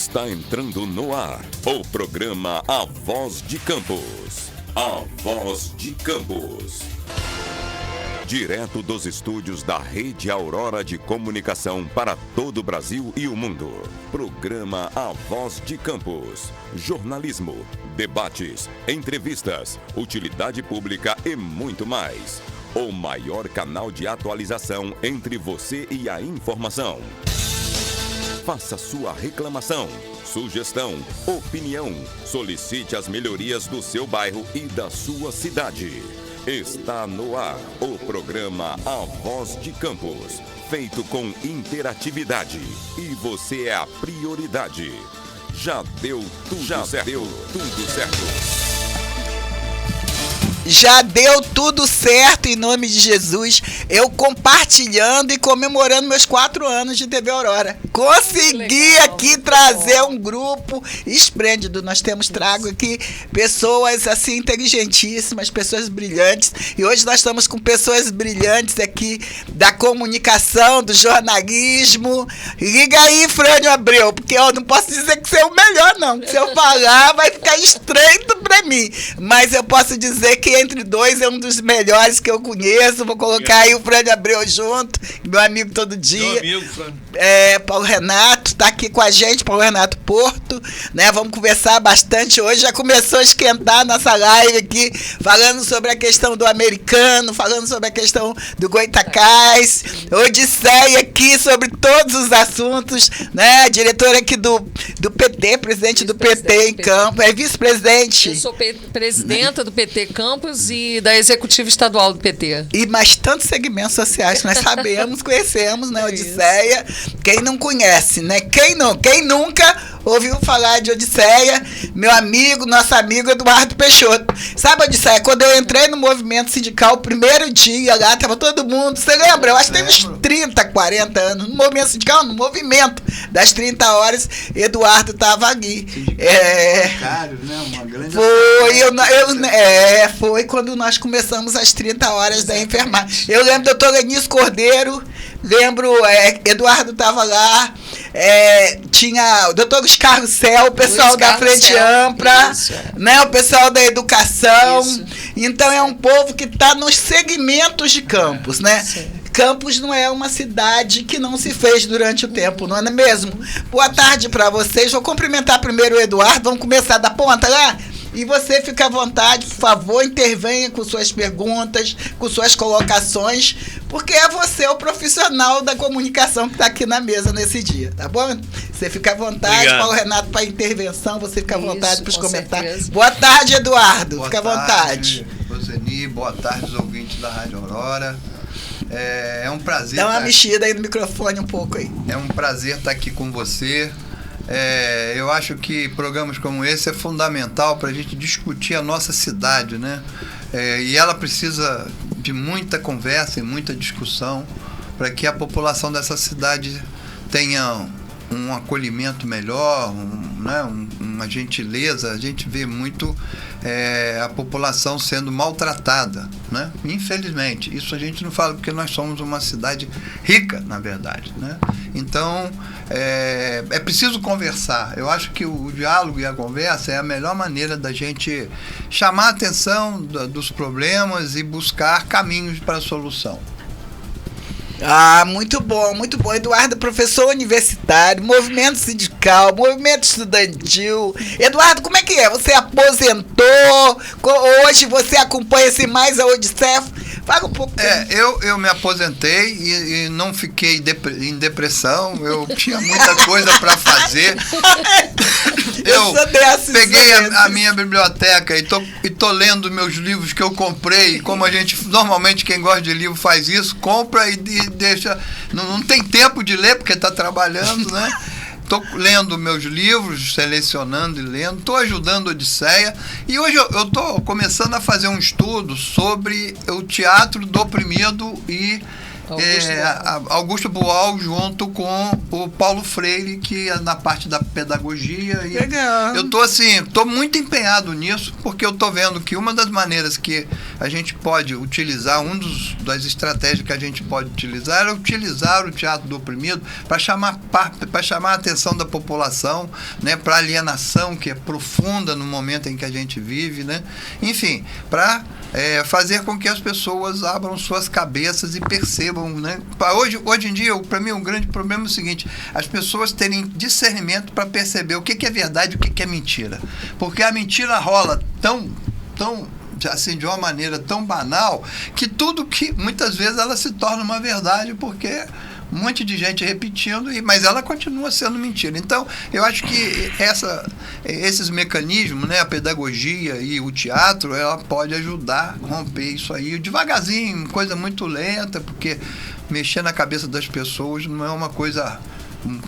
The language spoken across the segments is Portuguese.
Está entrando no ar o programa A Voz de Campos. A Voz de Campos. Direto dos estúdios da Rede Aurora de Comunicação para todo o Brasil e o mundo. Programa A Voz de Campos. Jornalismo, debates, entrevistas, utilidade pública e muito mais. O maior canal de atualização entre você e a informação. Faça sua reclamação, sugestão, opinião. Solicite as melhorias do seu bairro e da sua cidade. Está no ar o programa A Voz de Campos, feito com interatividade. E você é a prioridade. Já deu tudo certo. Já deu tudo certo, em nome de Jesus. Eu compartilhando e comemorando meus 4 anos de TV Aurora. Consegui aqui trazer um grupo esplêndido. Nós temos trago aqui pessoas assim inteligentíssimas, pessoas brilhantes. E hoje nós estamos com pessoas brilhantes aqui da comunicação, do jornalismo. Liga aí, Frânio Abreu, porque eu não posso dizer que você é o melhor, não. Se eu falar, vai ficar estreito pra mim. Mas eu posso dizer que entre dois é um dos melhores que eu conheço. Vou colocar aí o Frânio Abreu junto, meu amigo todo dia. Meu amigo, Frânio. Paulo Renato está aqui com a gente, Paulo Renato Porto, né? Vamos conversar bastante hoje. Já começou a esquentar a nossa live aqui, falando sobre a questão do americano, falando sobre a questão do Goitacás, Odisseia aqui sobre todos os assuntos, né? A diretora aqui do PT, presidente do PT em Campos, é vice-presidente. Eu sou presidenta do PT Campos e da executiva estadual do PT. E mais tantos segmentos sociais que nós sabemos, conhecemos, né, Odisseia. Quem não conhece, né? Quem nunca ouviu falar de Odisseia? Meu amigo, nosso amigo Eduardo Peixoto. Sabe, Odisseia, quando eu entrei no movimento sindical, o primeiro dia lá, tava todo mundo, você lembra? Eu acho que tem uns 30, 40 anos, no movimento sindical, no movimento das 30 horas, Eduardo tava ali. Uma grande... Foi quando nós começamos as 30 horas da enfermagem. Eu lembro do doutor Lenício Cordeiro, Eduardo estava lá, tinha o doutor Luiz Carlos Cel, o pessoal da Frente Ampla, né, o pessoal da educação. Isso. Então é um povo que está nos segmentos de Campos, né? Sim. Campos não é uma cidade que não se fez durante o tempo, não é mesmo? Boa tarde para vocês. Vou cumprimentar primeiro o Eduardo, vamos começar da ponta lá? E você fica à vontade, por favor, intervenha com suas perguntas, com suas colocações, porque é você o profissional da comunicação que está aqui na mesa nesse dia, tá bom? Você fica à vontade, obrigado. Paulo Renato, para intervenção, você fica à vontade para os comentários. Certeza. Boa tarde, Eduardo, fica à vontade. Roseni, boa tarde, os ouvintes da Rádio Aurora. É um prazer. Dá uma mexida aí no microfone um pouco aí. É um prazer estar aqui com você. Eu acho que programas como esse é fundamental para a gente discutir a nossa cidade, né? E ela precisa de muita conversa e muita discussão para que a população dessa cidade tenha um acolhimento melhor, uma gentileza. A gente vê muito a população sendo maltratada, né? Infelizmente, isso a gente não fala porque nós somos uma cidade rica, na verdade, né? Então, é preciso conversar. Eu acho que o diálogo e a conversa é a melhor maneira da gente chamar a atenção dos problemas e buscar caminhos para a solução. Muito bom, Eduardo, professor universitário, movimento sindical, movimento estudantil. Eduardo, como é que é? Você aposentou? Hoje você acompanha-se mais a Odisseia? Fala um pouco. Eu me aposentei e não fiquei em depressão. Eu tinha muita coisa para fazer. Eu peguei a minha biblioteca e tô lendo meus livros que eu comprei. Como a gente, normalmente, quem gosta de livro faz isso, compra e deixa. Não tem tempo de ler porque está trabalhando, né? Estou lendo meus livros, selecionando e lendo, estou ajudando a Odisseia. E hoje eu estou começando a fazer um estudo sobre o teatro do oprimido e Augusto Boal junto com o Paulo Freire, que é na parte da pedagogia. E legal. Eu tô muito empenhado nisso, porque eu tô vendo que uma das maneiras que a gente pode utilizar, das estratégias que a gente pode utilizar é utilizar o teatro do oprimido para chamar a atenção da população, né, para alienação que é profunda no momento em que a gente vive, né? Enfim, para fazer com que as pessoas abram suas cabeças e percebam, né? Hoje em dia, para mim, o grande problema é o seguinte: as pessoas terem discernimento para perceber o que é verdade e o que é mentira. Porque a mentira rola tão assim, de uma maneira tão banal, que tudo que muitas vezes ela se torna uma verdade, porque um monte de gente repetindo, mas ela continua sendo mentira. Então, eu acho que esses mecanismos, né, a pedagogia e o teatro, ela pode ajudar a romper isso aí devagarzinho, coisa muito lenta, porque mexer na cabeça das pessoas não é uma coisa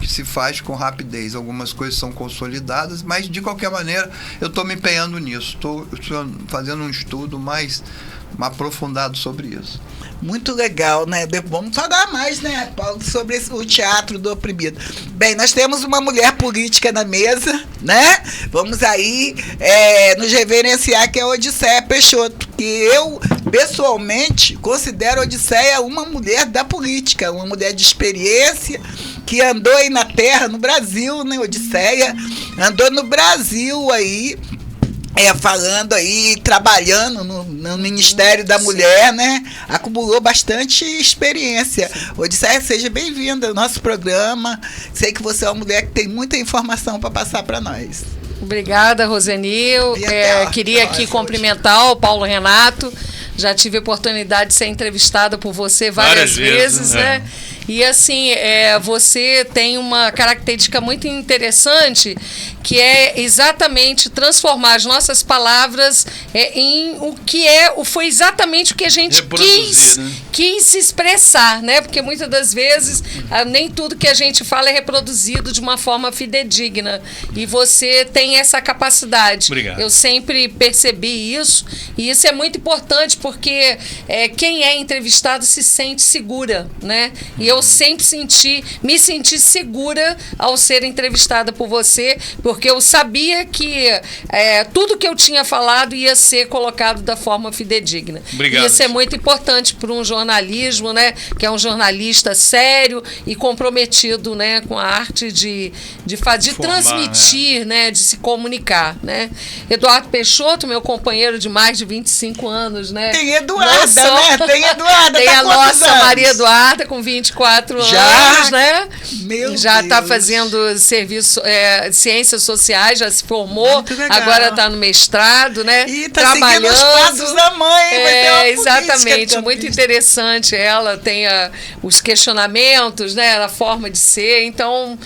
que se faz com rapidez. Algumas coisas são consolidadas, mas de qualquer maneira eu estou me empenhando nisso, estou fazendo um estudo mais aprofundado sobre isso. Muito legal, né? Vamos falar mais, né, Paulo, sobre o teatro do oprimido. Bem, nós temos uma mulher política na mesa, né? Vamos aí nos reverenciar, que é a Odisseia Peixoto, que eu, pessoalmente, considero a Odisseia uma mulher da política, uma mulher de experiência, que andou aí na terra, no Brasil, né, Odisseia? Andou no Brasil aí, falando aí, trabalhando no Ministério da Mulher, né? Acumulou bastante experiência. Odisseia, seja bem-vinda ao nosso programa. Sei que você é uma mulher que tem muita informação para passar para nós. Obrigada, Rosenil. Queria aqui cumprimentar o Paulo Renato. Já tive a oportunidade de ser entrevistada por você várias vezes, né? E assim, você tem uma característica muito interessante, que é exatamente transformar as nossas palavras em o que foi exatamente o que a gente quis expressar, né? Porque muitas das vezes nem tudo que a gente fala é reproduzido de uma forma fidedigna. E você tem essa capacidade. Obrigado. Eu sempre percebi isso, e isso é muito importante, porque quem é entrevistado se sente segura, né? E eu sempre me senti segura ao ser entrevistada por você, porque eu sabia que tudo que eu tinha falado ia ser colocado da forma fidedigna. Obrigado. E isso é muito importante para um jornalismo, né, que é um jornalista sério e comprometido, né, com a arte de transmitir, né, de se comunicar, né? Eduardo Peixoto, meu companheiro de mais de 25 anos, né? Tem Eduarda, né? Tem Eduarda. Tem a nossa anos? Maria Eduarda, com 24 já? anos, né? Meu já está Deus. Fazendo serviço, ciências sociais, já se formou, agora está no mestrado, né? E está seguindo os passos da mãe. Vai ter uma exatamente, muito interessante. Ela tem os questionamentos, né? A forma de ser, então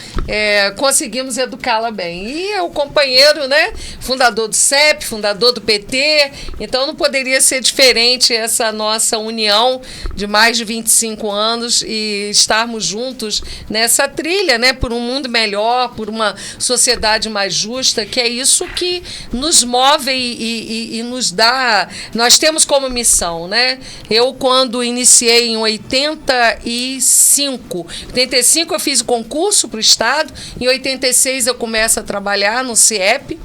conseguimos educá-la bem. E é o companheiro, né? Fundador do CEP, fundador do PT, então não poderia ser diferente essa nossa união de mais de 25 anos e estarmos juntos nessa trilha, né, por um mundo melhor, por uma sociedade mais justa, que é isso que nos move e nos dá. Nós temos como missão, né? Eu, quando iniciei em 85 eu fiz o concurso para o Estado, em 86 eu começo a trabalhar no CIEP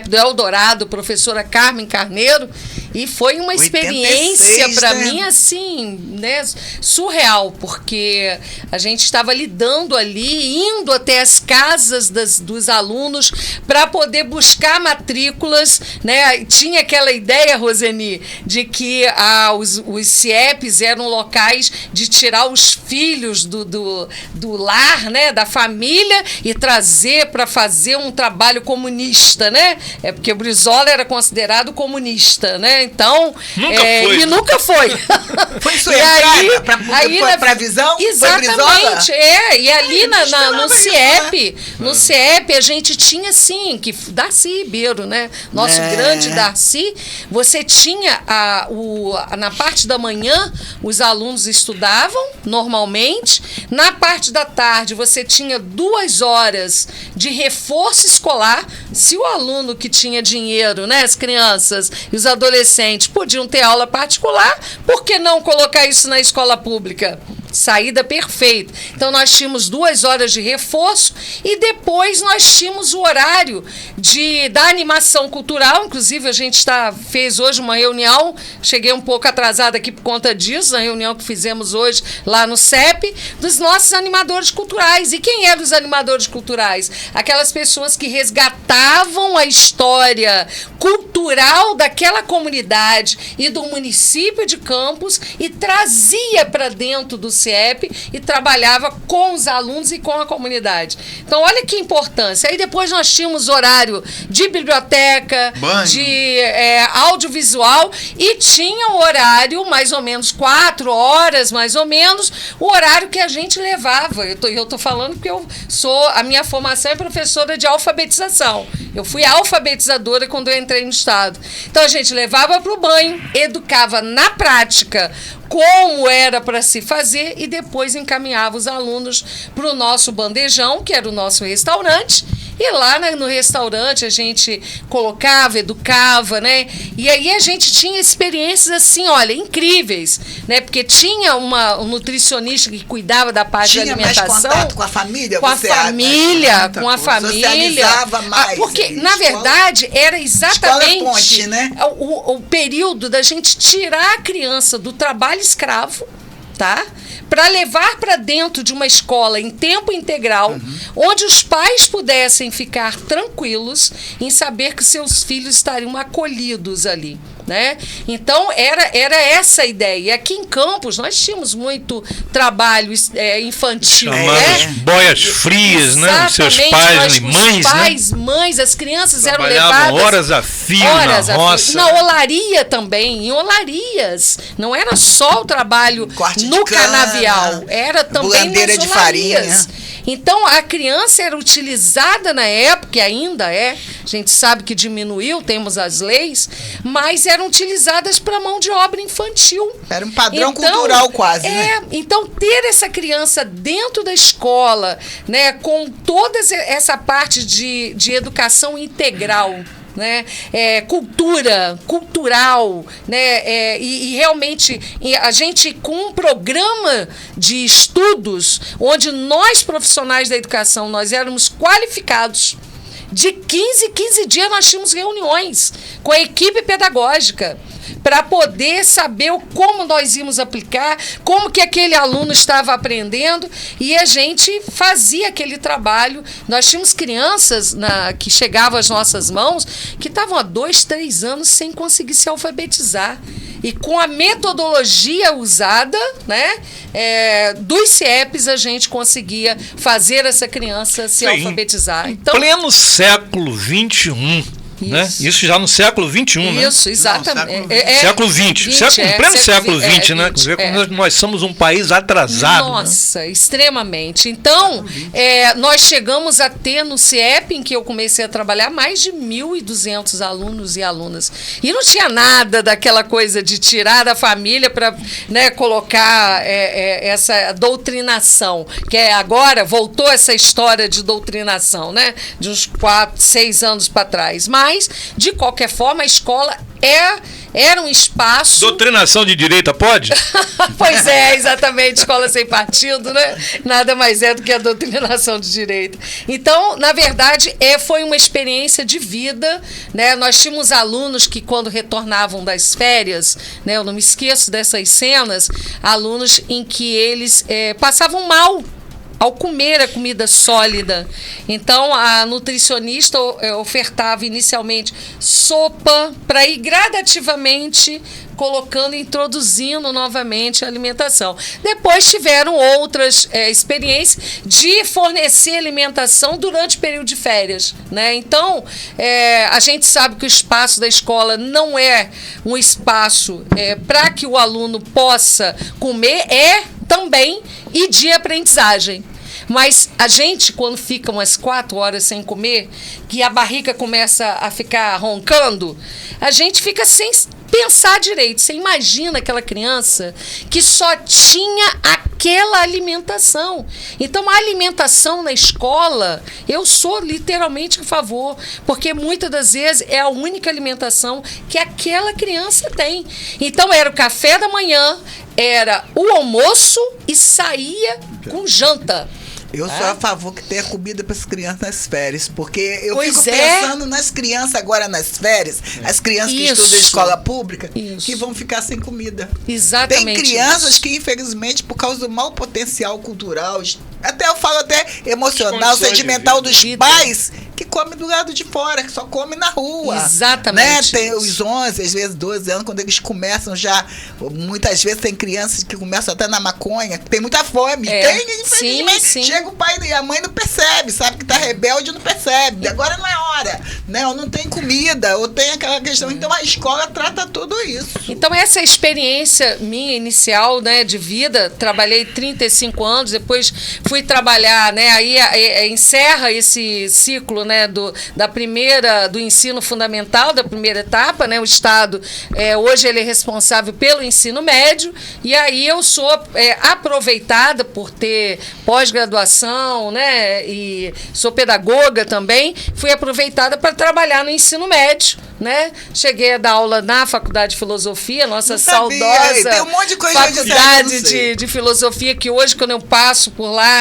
do Eldorado, professora Carmen Carneiro, e foi uma experiência para mim assim, né, surreal, porque a gente estava lidando ali, indo até as casas dos alunos para poder buscar matrículas, né? Tinha aquela ideia, Roseni, de que os CIEPs eram locais de tirar os filhos do lar, né, da família, e trazer para fazer um trabalho comunista, né? É porque o Brizola era considerado comunista, né? Então, nunca foi. Foi isso aí para a visão? Exatamente, e ali no CIEP a gente tinha, sim, que Darcy Ribeiro, né? Nosso grande Darcy, você tinha na parte da manhã, os alunos estudavam normalmente, na parte da tarde você tinha 2 horas de reforço escolar. Se o aluno que tinha dinheiro, né, as crianças e os adolescentes adolescentes podiam ter aula particular, por que não colocar isso na escola pública? Saída perfeita. Então nós tínhamos 2 horas de reforço e depois nós tínhamos o horário da animação cultural. Inclusive a gente fez hoje uma reunião, cheguei um pouco atrasada aqui por conta disso, na reunião que fizemos hoje lá no CEP, dos nossos animadores culturais. E quem eram os animadores culturais? Aquelas pessoas que resgatavam a história cultural daquela comunidade e do município de Campos e trazia para dentro do CIEP e trabalhava com os alunos e com a comunidade. Então, olha que importância. Aí depois nós tínhamos horário de biblioteca, de audiovisual e tinha o horário, mais ou menos 4 horas, mais ou menos, o horário que a gente levava. Eu tô falando porque a minha formação é professora de alfabetização. Eu fui alfabetizadora quando eu entrei no Estado. Então, a gente levava para o banho, educava na prática como era para se fazer e depois encaminhava os alunos para o nosso bandejão, que era o nosso restaurante, e lá no restaurante a gente colocava, educava, né? E aí a gente tinha experiências assim, olha, incríveis, né? Porque tinha um nutricionista que cuidava da parte de alimentação. Mais contato com a família? Com a família. Socializava mais. Porque, na verdade, era exatamente ponte, né? o período da gente tirar a criança do trabalho escravo, tá? Para levar para dentro de uma escola em tempo integral, onde os pais pudessem ficar tranquilos em saber que seus filhos estariam acolhidos ali, né? Então, era essa a ideia. E aqui em Campos, nós tínhamos muito trabalho infantil, chamadas boias frias, né? Seus pais e mães, os pais, mães, as crianças eram levadas horas a fio na roça. Na olaria também, em olarias. Não era só o trabalho no canavial, era também nas olarias. De farinha. Então, a criança era utilizada na época, e ainda é, a gente sabe que diminuiu, temos as leis, mas eram utilizadas para mão de obra infantil. Era um padrão cultural quase, né? Então, ter essa criança dentro da escola, né, com toda essa parte de educação integral, né? Cultural, né? E realmente a gente, com um programa de estudos onde nós profissionais da educação nós éramos qualificados, de 15 dias nós tínhamos reuniões com a equipe pedagógica para poder saber como nós íamos aplicar, como que aquele aluno estava aprendendo, e a gente fazia aquele trabalho. Nós tínhamos crianças que chegavam às nossas mãos que estavam há 2, 3 anos sem conseguir se alfabetizar. E com a metodologia usada, né, dos CIEPs, a gente conseguia fazer essa criança se alfabetizar. Então, pleno século XXI. Né? Isso já no século XXI, né? Isso, exatamente. Século XX. Pleno século XX, né? Nós somos um país atrasado. Nossa, né? Extremamente. Então, nós chegamos a ter no CIEP, em que eu comecei a trabalhar, mais de 1.200 alunos e alunas. E não tinha nada daquela coisa de tirar a família para, né, colocar essa doutrinação, que agora voltou essa história de doutrinação, né? De uns 4, 6 anos para trás. Mas, de qualquer forma, a escola era um espaço... Doutrinação de direita pode? Pois exatamente, escola sem partido, né? Nada mais é do que a doutrinação de direita. Então, na verdade, foi uma experiência de vida, né? Nós tínhamos alunos que, quando retornavam das férias, né? Eu não me esqueço dessas cenas, alunos em que eles passavam mal ao comer a comida sólida. Então, a nutricionista ofertava inicialmente sopa para ir gradativamente introduzindo novamente a alimentação. Depois tiveram outras experiências de fornecer alimentação durante o período de férias, né? Então, a gente sabe que o espaço da escola não é um espaço para que o aluno possa comer, também e de aprendizagem. Mas a gente, quando fica umas 4 horas sem comer, que a barriga começa a ficar roncando, a gente fica sem pensar direito. Você imagina aquela criança que só tinha aquela alimentação. Então, a alimentação na escola, eu sou literalmente a favor, porque muitas das vezes é a única alimentação que aquela criança tem. Então, era o café da manhã, era o almoço e saía com janta. Eu sou a favor que tenha comida para as crianças nas férias, porque eu fico pensando nas crianças agora nas férias, as crianças que estudam em escola pública, que vão ficar sem comida. Exatamente. Tem crianças que, infelizmente, por causa do mau potencial cultural, eu falo até emocional, sentimental dos pais, que come do lado de fora, que só come na rua. Exatamente. Né? Tem os 11, às vezes 12 anos, quando eles começam já, muitas vezes tem crianças que começam até na maconha, que tem muita fome. Tem, infelizmente. Sim. Chega o pai e a mãe não percebe, sabe que tá rebelde, não percebe. Agora não é hora, né? Ou não tem comida, ou tem aquela questão. Então a escola trata tudo isso. Então essa experiência minha inicial, né, de vida, trabalhei 35 anos, depois fui trabalhar, né, aí encerra esse ciclo, né, do ensino fundamental, da primeira etapa, né, o Estado, hoje ele é responsável pelo ensino médio, e aí eu sou aproveitada por ter pós-graduação, né, e sou pedagoga também, fui aproveitada para trabalhar no ensino médio, né, cheguei a dar aula na Faculdade de Filosofia, nossa saudosa tem um monte de coisa faculdade de filosofia, que hoje, quando eu passo por lá,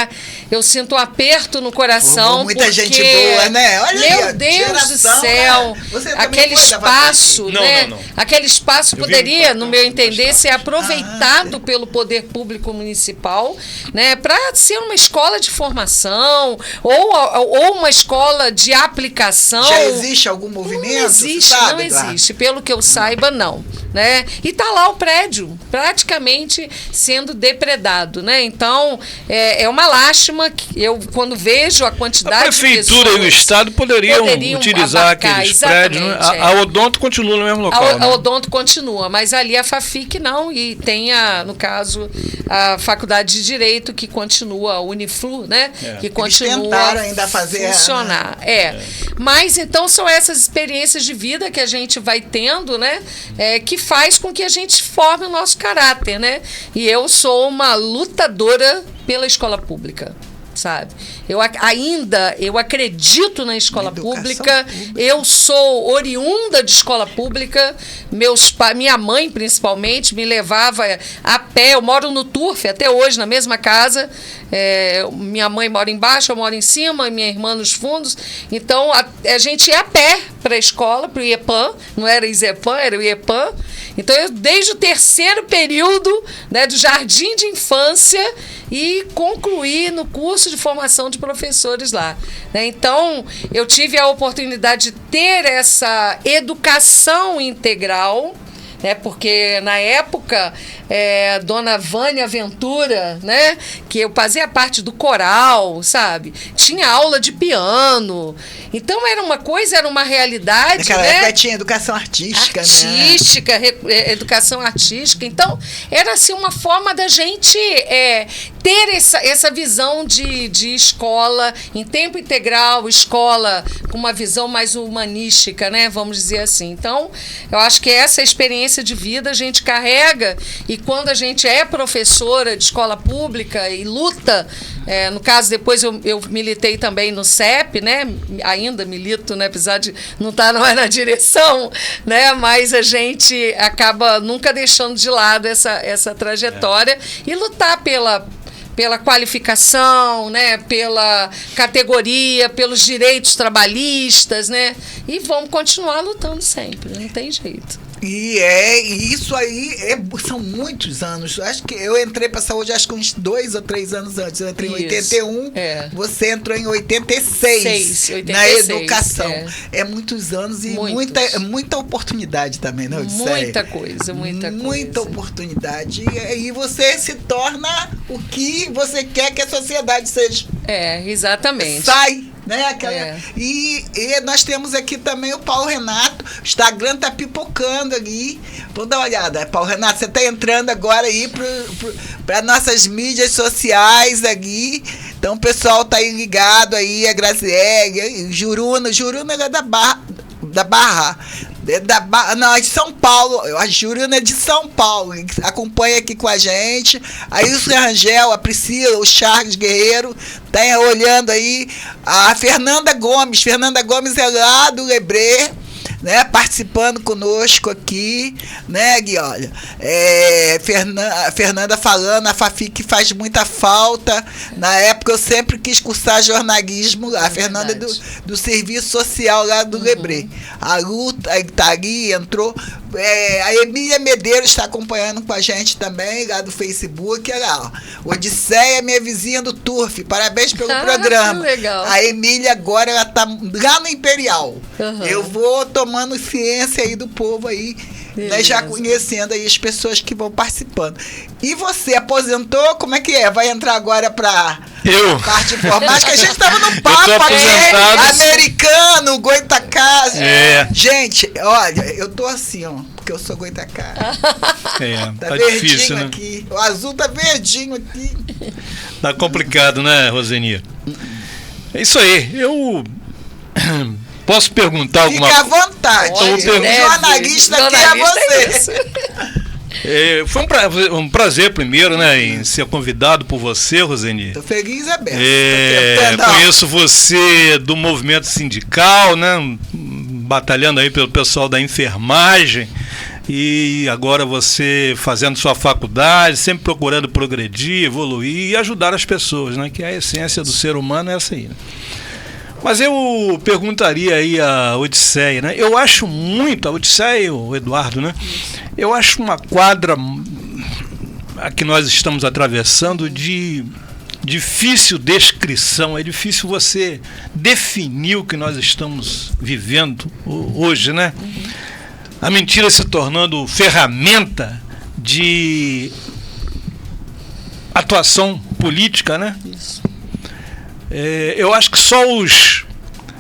eu sinto um aperto no coração. Muita gente boa, né? Olha meu aí, Deus do céu, né? aquele espaço, né? Não. Aquele espaço poderia, no meu entender, ser aproveitado pelo poder público municipal, né, para ser uma escola de formação ou uma escola de aplicação. Já existe algum movimento? Não existe, não existe. Pelo que eu saiba, não. Né? E está lá o prédio, praticamente sendo depredado. Né? Então, é uma lástima que eu, quando vejo a quantidade de pessoas... A Prefeitura e o Estado poderiam utilizar aqueles prédios. Né? A Odonto continua no mesmo local. A Odonto continua, mas ali a Fafic não, e tem, no caso, a Faculdade de Direito, que continua, a Uniflu, né? Que continua eles tentaram ainda fazer funcionar. Mas, então, são essas experiências de vida que a gente vai tendo, né? Que faz com que a gente forme o nosso caráter, né? E eu sou uma lutadora pela escola pública, sabe? Eu acredito na escola pública. Eu sou oriunda de escola pública. Minha mãe, principalmente, me levava a pé. Eu moro no Turf até hoje, na mesma casa. Minha mãe mora embaixo, eu moro em cima, minha irmã nos fundos. Então, a gente ia a pé para a escola, para o IEPAM. Não era ISEPAM, era o IEPAM. Então, eu, desde o terceiro período, né, do jardim de infância, e concluí no curso de formação de professores lá. Né? Então, eu tive a oportunidade de ter essa educação integral, né? Porque na época, Dona Vânia Ventura, né? Que eu fazia parte do coral, sabe? Tinha aula de piano. Então era uma realidade. Naquela né? época tinha educação artística, né? Educação artística. Então, era assim uma forma da gente ter essa visão de escola em tempo integral, escola com uma visão mais humanística, né? Vamos dizer assim. Então, eu acho que essa experiência de vida a gente carrega, e quando a gente é professora de escola pública e luta, no caso depois eu militei também no CEP, né? Ainda milito, né? Apesar de não estar mais na direção, né? Mas a gente acaba nunca deixando de lado essa trajetória e lutar pela qualificação, né, pela categoria, pelos direitos trabalhistas, né? E vamos continuar lutando sempre, não tem jeito. E isso aí são muitos anos. Acho que eu entrei para a saúde acho que uns 2 ou 3 anos antes. Eu entrei em 81, você entrou em 86 na educação. É muitos anos e muita oportunidade também, não? Muita coisa. Muita oportunidade. E aí você se torna o que você quer que a sociedade seja. Exatamente. Sai. Né? E nós temos aqui também o Paulo Renato. O Instagram tá pipocando ali. Vamos dar uma olhada. Paulo Renato, você está entrando agora aí para nossas mídias sociais ali. Então o pessoal tá aí ligado aí, a Graziele, Juruna é da Barra Não, é de São Paulo. A Jurina é de São Paulo. Acompanha aqui com a gente. A Ilse Rangel, a Priscila, o Charles Guerreiro. Tá olhando aí. A Fernanda Gomes. Fernanda Gomes é lá do Lebré, né, participando conosco aqui, né, Gui? Olha, Fernanda falando, a Fafi que faz muita falta. Na época eu sempre quis cursar jornalismo lá. A Fernanda do serviço social lá do Lebré. A Luta tá ali, entrou. A Emília Medeiros está acompanhando com a gente também, lá do Facebook. Olha lá, ó. Odisseia, minha vizinha do Turf. Parabéns pelo programa. Legal. A Emília agora, ela tá lá no Imperial. Eu vou tomando ciência aí do povo aí, né, já conhecendo aí as pessoas que vão participando. E você, aposentou? Como é que é? Vai entrar agora pra parte informática? A gente tava no papo americano, Goitacazes. Gente, olha, eu tô assim, ó, porque eu sou Goitacazes. Tá verdinho difícil, né? aqui. O azul tá verdinho aqui. Tá complicado, né, Roseni? É isso aí. Eu posso perguntar alguma coisa? Fica à vontade. O jornalista aqui é você. Foi um prazer primeiro, né, em ser convidado por você, Roseni. Tô feliz, aberto. Conheço você do movimento sindical, né, batalhando aí pelo pessoal da enfermagem. E agora você fazendo sua faculdade, sempre procurando progredir, evoluir e ajudar as pessoas, né? Que a essência do ser humano é essa aí, né? Mas eu perguntaria aí a Odisseia, né? Eu acho muito, a Odisseia e o Eduardo, né? Eu acho uma quadra a que nós estamos atravessando de difícil descrição. É difícil você definir o que nós estamos vivendo hoje, né? A mentira se tornando ferramenta de atuação política, né? Isso. Eu acho que só os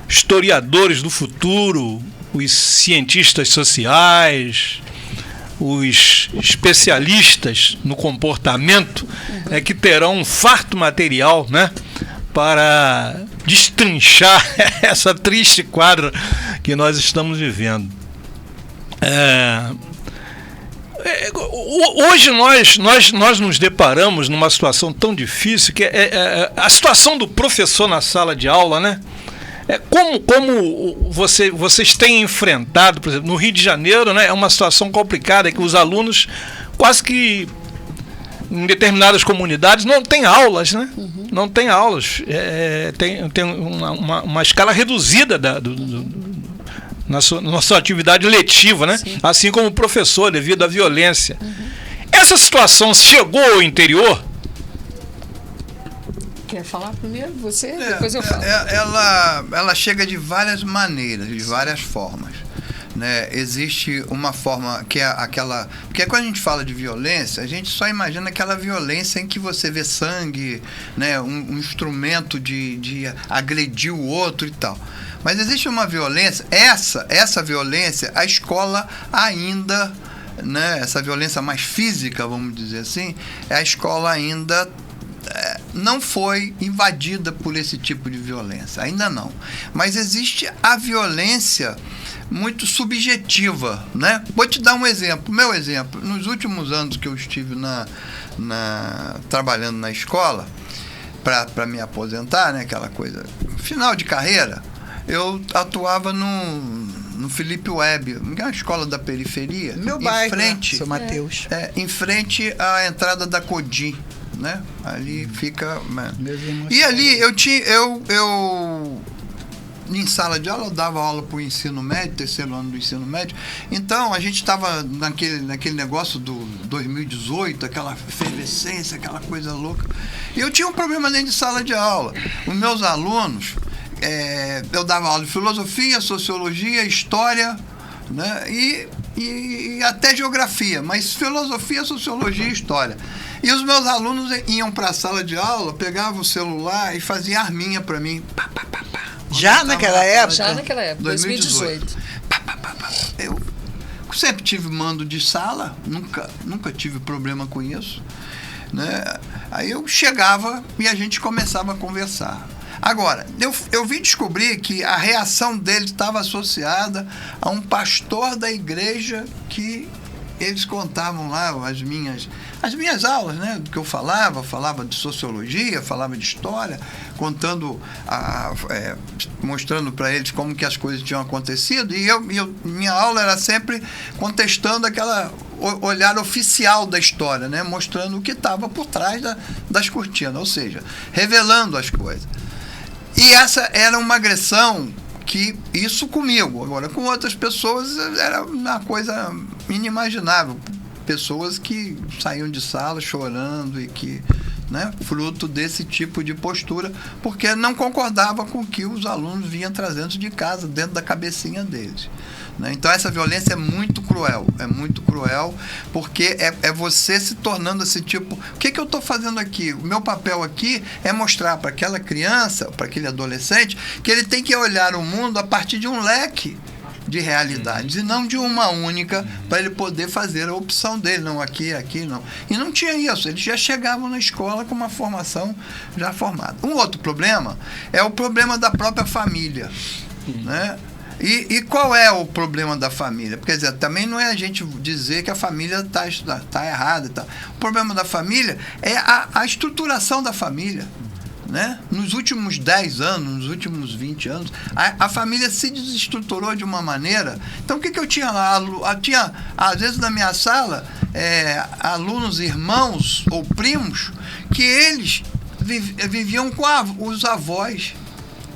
historiadores do futuro, os cientistas sociais, os especialistas no comportamento, é que terão um farto material, né, para destrinchar essa triste quadra que nós estamos vivendo. Hoje nós nos deparamos numa situação tão difícil que é a situação do professor na sala de aula, né? Como vocês têm enfrentado, por exemplo, no Rio de Janeiro, né? É uma situação complicada que os alunos quase que em determinadas comunidades não tem aulas, né? Não tem aulas, tem uma escala reduzida na sua atividade letiva, né? Sim. Assim como o professor, devido à violência. Essa situação chegou ao interior? Quer falar primeiro? Você? Depois eu falo. Ela chega de várias maneiras, de várias formas. Né? Existe uma forma que é aquela... Porque quando a gente fala de violência, a gente só imagina aquela violência em que você vê sangue, né? Um instrumento de agredir o outro e tal. Mas existe uma violência, essa violência, a escola ainda, né, essa violência mais física, vamos dizer assim, a escola ainda não foi invadida por esse tipo de violência, ainda não. Mas existe a violência muito subjetiva, né? Vou te dar um exemplo, meu exemplo. Nos últimos anos que eu estive trabalhando na escola, para me aposentar, né, aquela coisa, final de carreira, eu atuava no Felipe Web, que é uma escola da periferia. Meu bairro, São Mateus. Em frente à entrada da Codim, né? Ali fica... E ali eu em sala de aula, eu dava aula para o ensino médio, terceiro ano do ensino médio. Então, a gente estava naquele negócio do 2018, aquela efervescência, aquela coisa louca. E eu tinha um problema dentro de sala de aula. Os meus alunos... eu dava aula de filosofia, sociologia, história, né? E até geografia, mas filosofia, sociologia e história. E os meus alunos iam para a sala de aula, pegavam o celular e faziam arminha para mim. Já naquela época? Já naquela época, 2018. Eu sempre tive mando de sala, nunca tive problema com isso, né? Aí eu chegava e a gente começava a conversar. Agora, eu vim descobrir que a reação dele estava associada a um pastor da igreja que eles contavam lá as minhas aulas, né? Do que eu falava de sociologia, falava de história, contando, mostrando para eles como que as coisas tinham acontecido, e minha aula era sempre contestando aquela olhar oficial da história, né? Mostrando o que estava por trás das cortinas, ou seja, revelando as coisas. E essa era uma agressão que, isso comigo, agora com outras pessoas era uma coisa inimaginável. Pessoas que saíam de sala chorando e que, né, fruto desse tipo de postura, porque não concordava com o que os alunos vinham trazendo de casa, dentro da cabecinha deles. Né? Então essa violência é muito cruel, porque é você se tornando esse tipo, o que eu estou fazendo aqui? O meu papel aqui é mostrar para aquela criança, para aquele adolescente, que ele tem que olhar o mundo a partir de um leque de realidades, e não de uma única, para ele poder fazer a opção dele, não aqui, não. E não tinha isso, eles já chegavam na escola com uma formação já formada. Um outro problema é o problema da própria família, né? E qual é o problema da família? Porque, quer dizer, também não é a gente dizer que a família está errada e tal. O problema da família é a estruturação da família. Né? Nos últimos 10 anos, nos últimos 20 anos, a família se desestruturou de uma maneira. Então, o que eu tinha lá? Tinha, às vezes, na minha sala, alunos, irmãos ou primos, que eles viviam com os avós.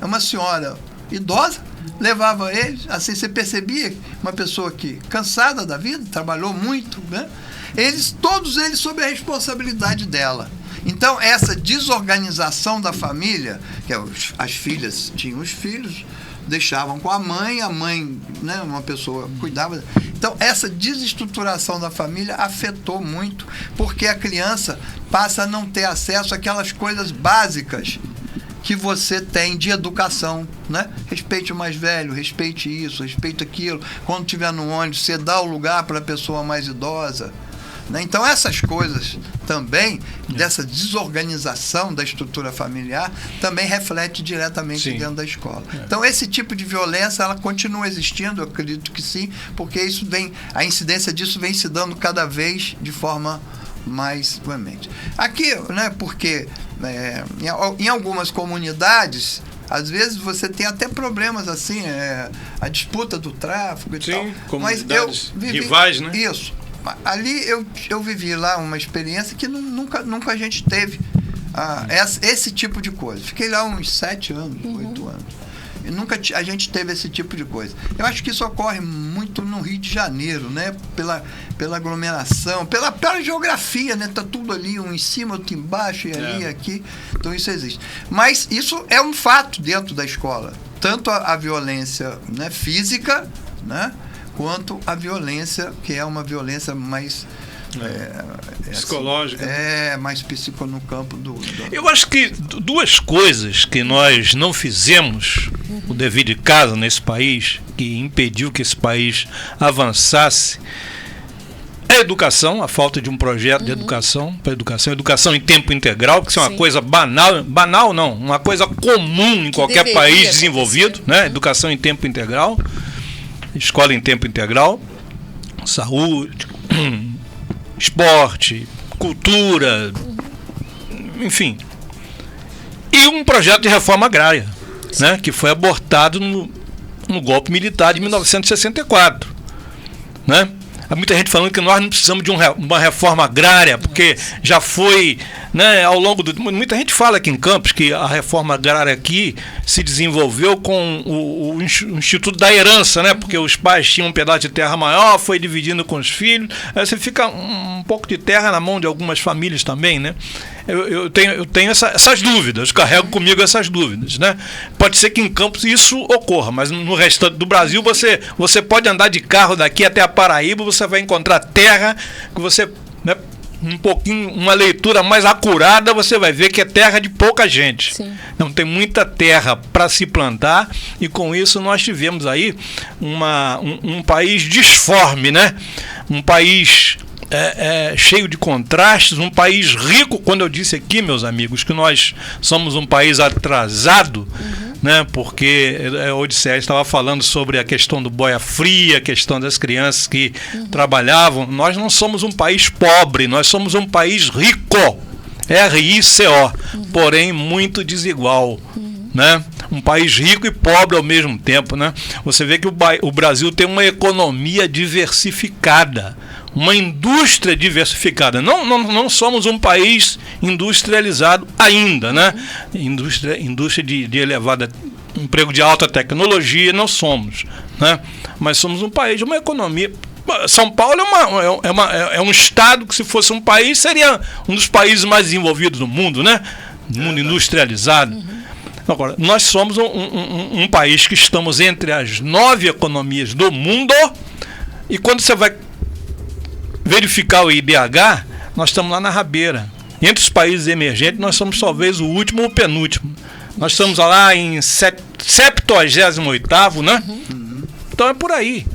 Uma senhora idosa levava eles, assim, você percebia uma pessoa que, cansada da vida, trabalhou muito, né? Todos eles sob a responsabilidade dela. Então, essa desorganização da família, que as filhas tinham os filhos, deixavam com a mãe, né, uma pessoa cuidava. Então, essa desestruturação da família afetou muito, porque a criança passa a não ter acesso àquelas coisas básicas que você tem de educação, né? Respeite o mais velho, respeite isso, respeite aquilo. Quando estiver no ônibus, você dá o lugar para a pessoa mais idosa. Então, essas coisas também, dessa desorganização da estrutura familiar, também reflete diretamente dentro da escola. Então, esse tipo de violência, ela continua existindo, eu acredito que sim, porque a incidência disso vem se dando cada vez de forma mais veemente. Aqui, né, porque em algumas comunidades, às vezes você tem até problemas assim, a disputa do tráfico e tal. Mas eu vivi rivais, né? Isso. Ali eu vivi lá uma experiência que nunca a gente teve esse tipo de coisa. Fiquei lá uns 7 anos, 8 anos. E nunca a gente teve esse tipo de coisa. Eu acho que isso ocorre muito no Rio de Janeiro, né? Pela aglomeração, pela geografia, né? Tá tudo ali, um em cima, outro embaixo, e ali, aqui. Então isso existe. Mas isso é um fato dentro da escola. Tanto a violência, né, física, né, quanto a violência, que é uma violência mais psicológica. Mais psico no campo do... Eu acho que duas coisas que nós não fizemos o dever de casa nesse país, que impediu que esse país avançasse, é a educação, a falta de um projeto de educação para educação em tempo integral, que isso é uma coisa banal não, uma coisa comum em qualquer país desenvolvido, né? Educação em tempo integral, escola em tempo integral, saúde, esporte, cultura, enfim. E um projeto de reforma agrária, né, que foi abortado no golpe militar de 1964. Né? Há muita gente falando que nós não precisamos de uma reforma agrária, porque já foi, né, ao longo do... Muita gente fala aqui em Campos que a reforma agrária aqui se desenvolveu com o Instituto da Herança, né, porque os pais tinham um pedaço de terra maior, foi dividindo com os filhos, aí você fica um pouco de terra na mão de algumas famílias também, né? Eu tenho essas dúvidas, carrego comigo essas dúvidas, né? Pode ser que em Campos isso ocorra, mas no restante do Brasil você pode andar de carro daqui até a Paraíba, você vai encontrar terra que você, né, um pouquinho, uma leitura mais acurada, você vai ver que é terra de pouca gente. Sim. Não tem muita terra para se plantar, e com isso nós tivemos aí um país disforme, né? Um país cheio de contrastes, um país rico. Quando eu disse aqui, meus amigos, que nós somos um país atrasado, né, porque a Odisseia estava falando sobre a questão do boia fria, a questão das crianças que trabalhavam. Nós não somos um país pobre, nós somos um país rico, R-I-C-O, porém muito desigual, né? Um país rico e pobre ao mesmo tempo, né? Você vê que o Brasil tem uma economia diversificada, uma indústria diversificada. Não somos um país industrializado ainda, né? Indústria de elevada, emprego de alta tecnologia, não somos, né? Mas somos um país de uma economia. São Paulo é um estado que, se fosse um país, seria um dos países mais desenvolvidos do mundo, né? Do mundo industrializado. Agora, nós somos um país que estamos entre as 9 economias do mundo, e quando você vai verificar o IDH, nós estamos lá na rabeira. Entre os países emergentes, nós somos talvez o último ou o penúltimo. Nós estamos lá em 78º, né? Então é por aí.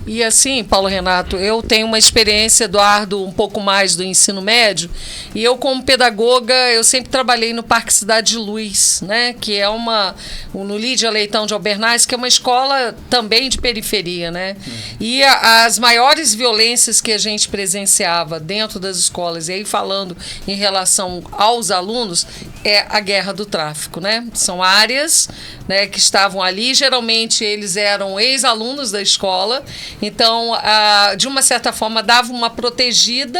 E assim, Paulo Renato, eu tenho uma experiência, Eduardo, um pouco mais do ensino médio, e eu, como pedagoga, eu sempre trabalhei no Parque Cidade de Luz, né, que é no Lídia Leitão de Albernaz, que é uma escola também de periferia, né, e as maiores violências que a gente presenciava dentro das escolas, e aí falando em relação aos alunos, é a guerra do tráfico, né, são áreas, né, que estavam ali, geralmente eles eram ex-alunos da escola. Então, de uma certa forma, dava uma protegida,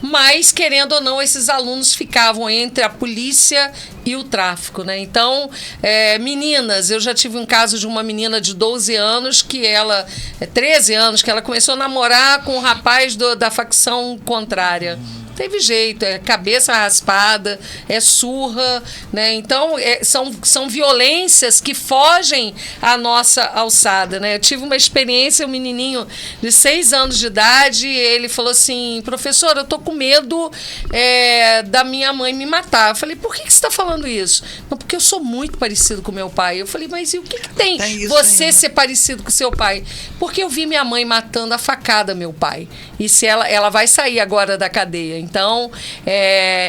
mas, querendo ou não, esses alunos ficavam entre a polícia e o tráfico, né? Então, meninas, eu já tive um caso de uma menina de 12 anos, 13 anos, que ela começou a namorar com um rapaz da facção contrária. Teve jeito, é cabeça raspada, é surra, né? Então, são violências que fogem à nossa alçada, né? Eu tive uma experiência, um menininho de 6 anos de idade, ele falou assim: professora, eu tô com medo da minha mãe me matar. Eu falei: por que você está falando isso? Não, porque eu sou muito parecido com meu pai. Eu falei: mas e o que tem você ser parecido com seu pai? Porque eu vi minha mãe matando a facada meu pai. E se ela vai sair agora da cadeia. Então,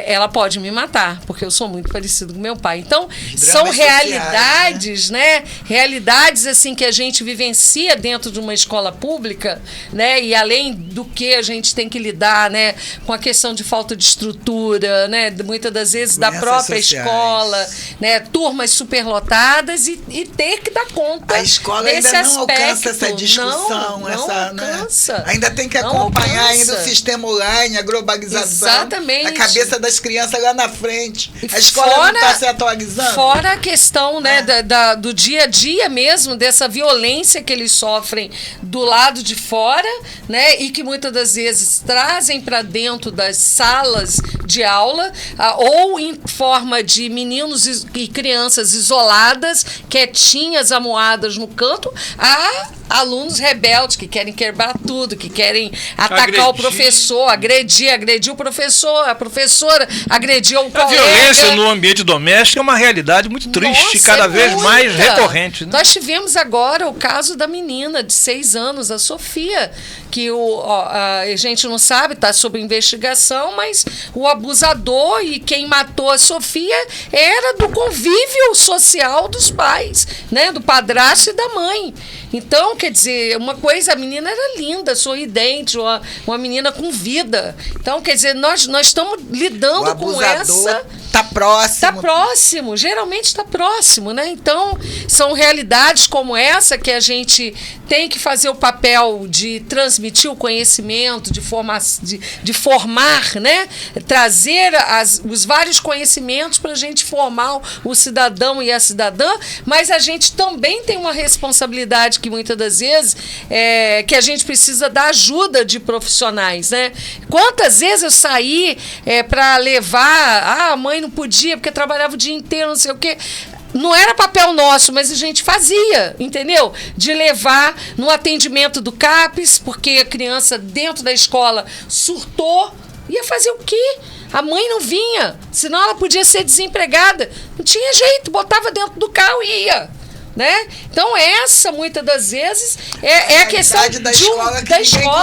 ela pode me matar, porque eu sou muito parecido com meu pai. Então, são realidades, né? Realidades, assim, que a gente vivencia dentro de uma escola pública, né? E além do que a gente tem que lidar, né? Com a questão de falta de estrutura, né? Muitas das vezes da própria escola, né? Turmas superlotadas e ter que dar conta. A escola ainda não alcança essa discussão. Não alcança. Né? Ainda tem que acompanhar ainda o sistema online, a globalização. Exatamente. A cabeça das crianças lá na frente. A escola não está se atualizando. Fora a questão, né, do dia a dia mesmo, dessa violência que eles sofrem do lado de fora, né, e que muitas das vezes trazem para dentro das salas de aula, ou em forma de meninos e crianças isoladas, quietinhas, amuadas no canto, a alunos rebeldes que querem quebrar tudo, que querem atacar o professor, agredir o professor, a professora, agredir o colega. A violência no ambiente doméstico é uma realidade muito triste, cada vez mais recorrente. Né? Nós tivemos agora o caso da menina de 6 anos, a Sofia, que a gente não sabe, está sob investigação, mas o abusador e quem matou a Sofia era do convívio social dos pais, né, do padrasto e da mãe. Então, quer dizer, uma coisa, a menina era linda, sorridente, uma menina com vida. Então, quer dizer, nós estamos lidando com essa... Está próximo. Está próximo, geralmente está próximo, né? Então, são realidades como essa que a gente tem que fazer o papel de transmitir o conhecimento, de formar, né? Trazer os vários conhecimentos para a gente formar o cidadão e a cidadã, mas a gente também tem uma responsabilidade que muitas das vezes que a gente precisa da ajuda de profissionais, né? Quantas vezes eu saí para levar, a mãe não podia porque trabalhava o dia inteiro, não sei o quê. Não era papel nosso, mas a gente fazia, entendeu? De levar no atendimento do CAPES, porque a criança dentro da escola surtou. Ia fazer o quê? A mãe não vinha, senão ela podia ser desempregada. Não tinha jeito, botava dentro do carro e ia. né? Então essa, muitas das vezes, é a questão da escola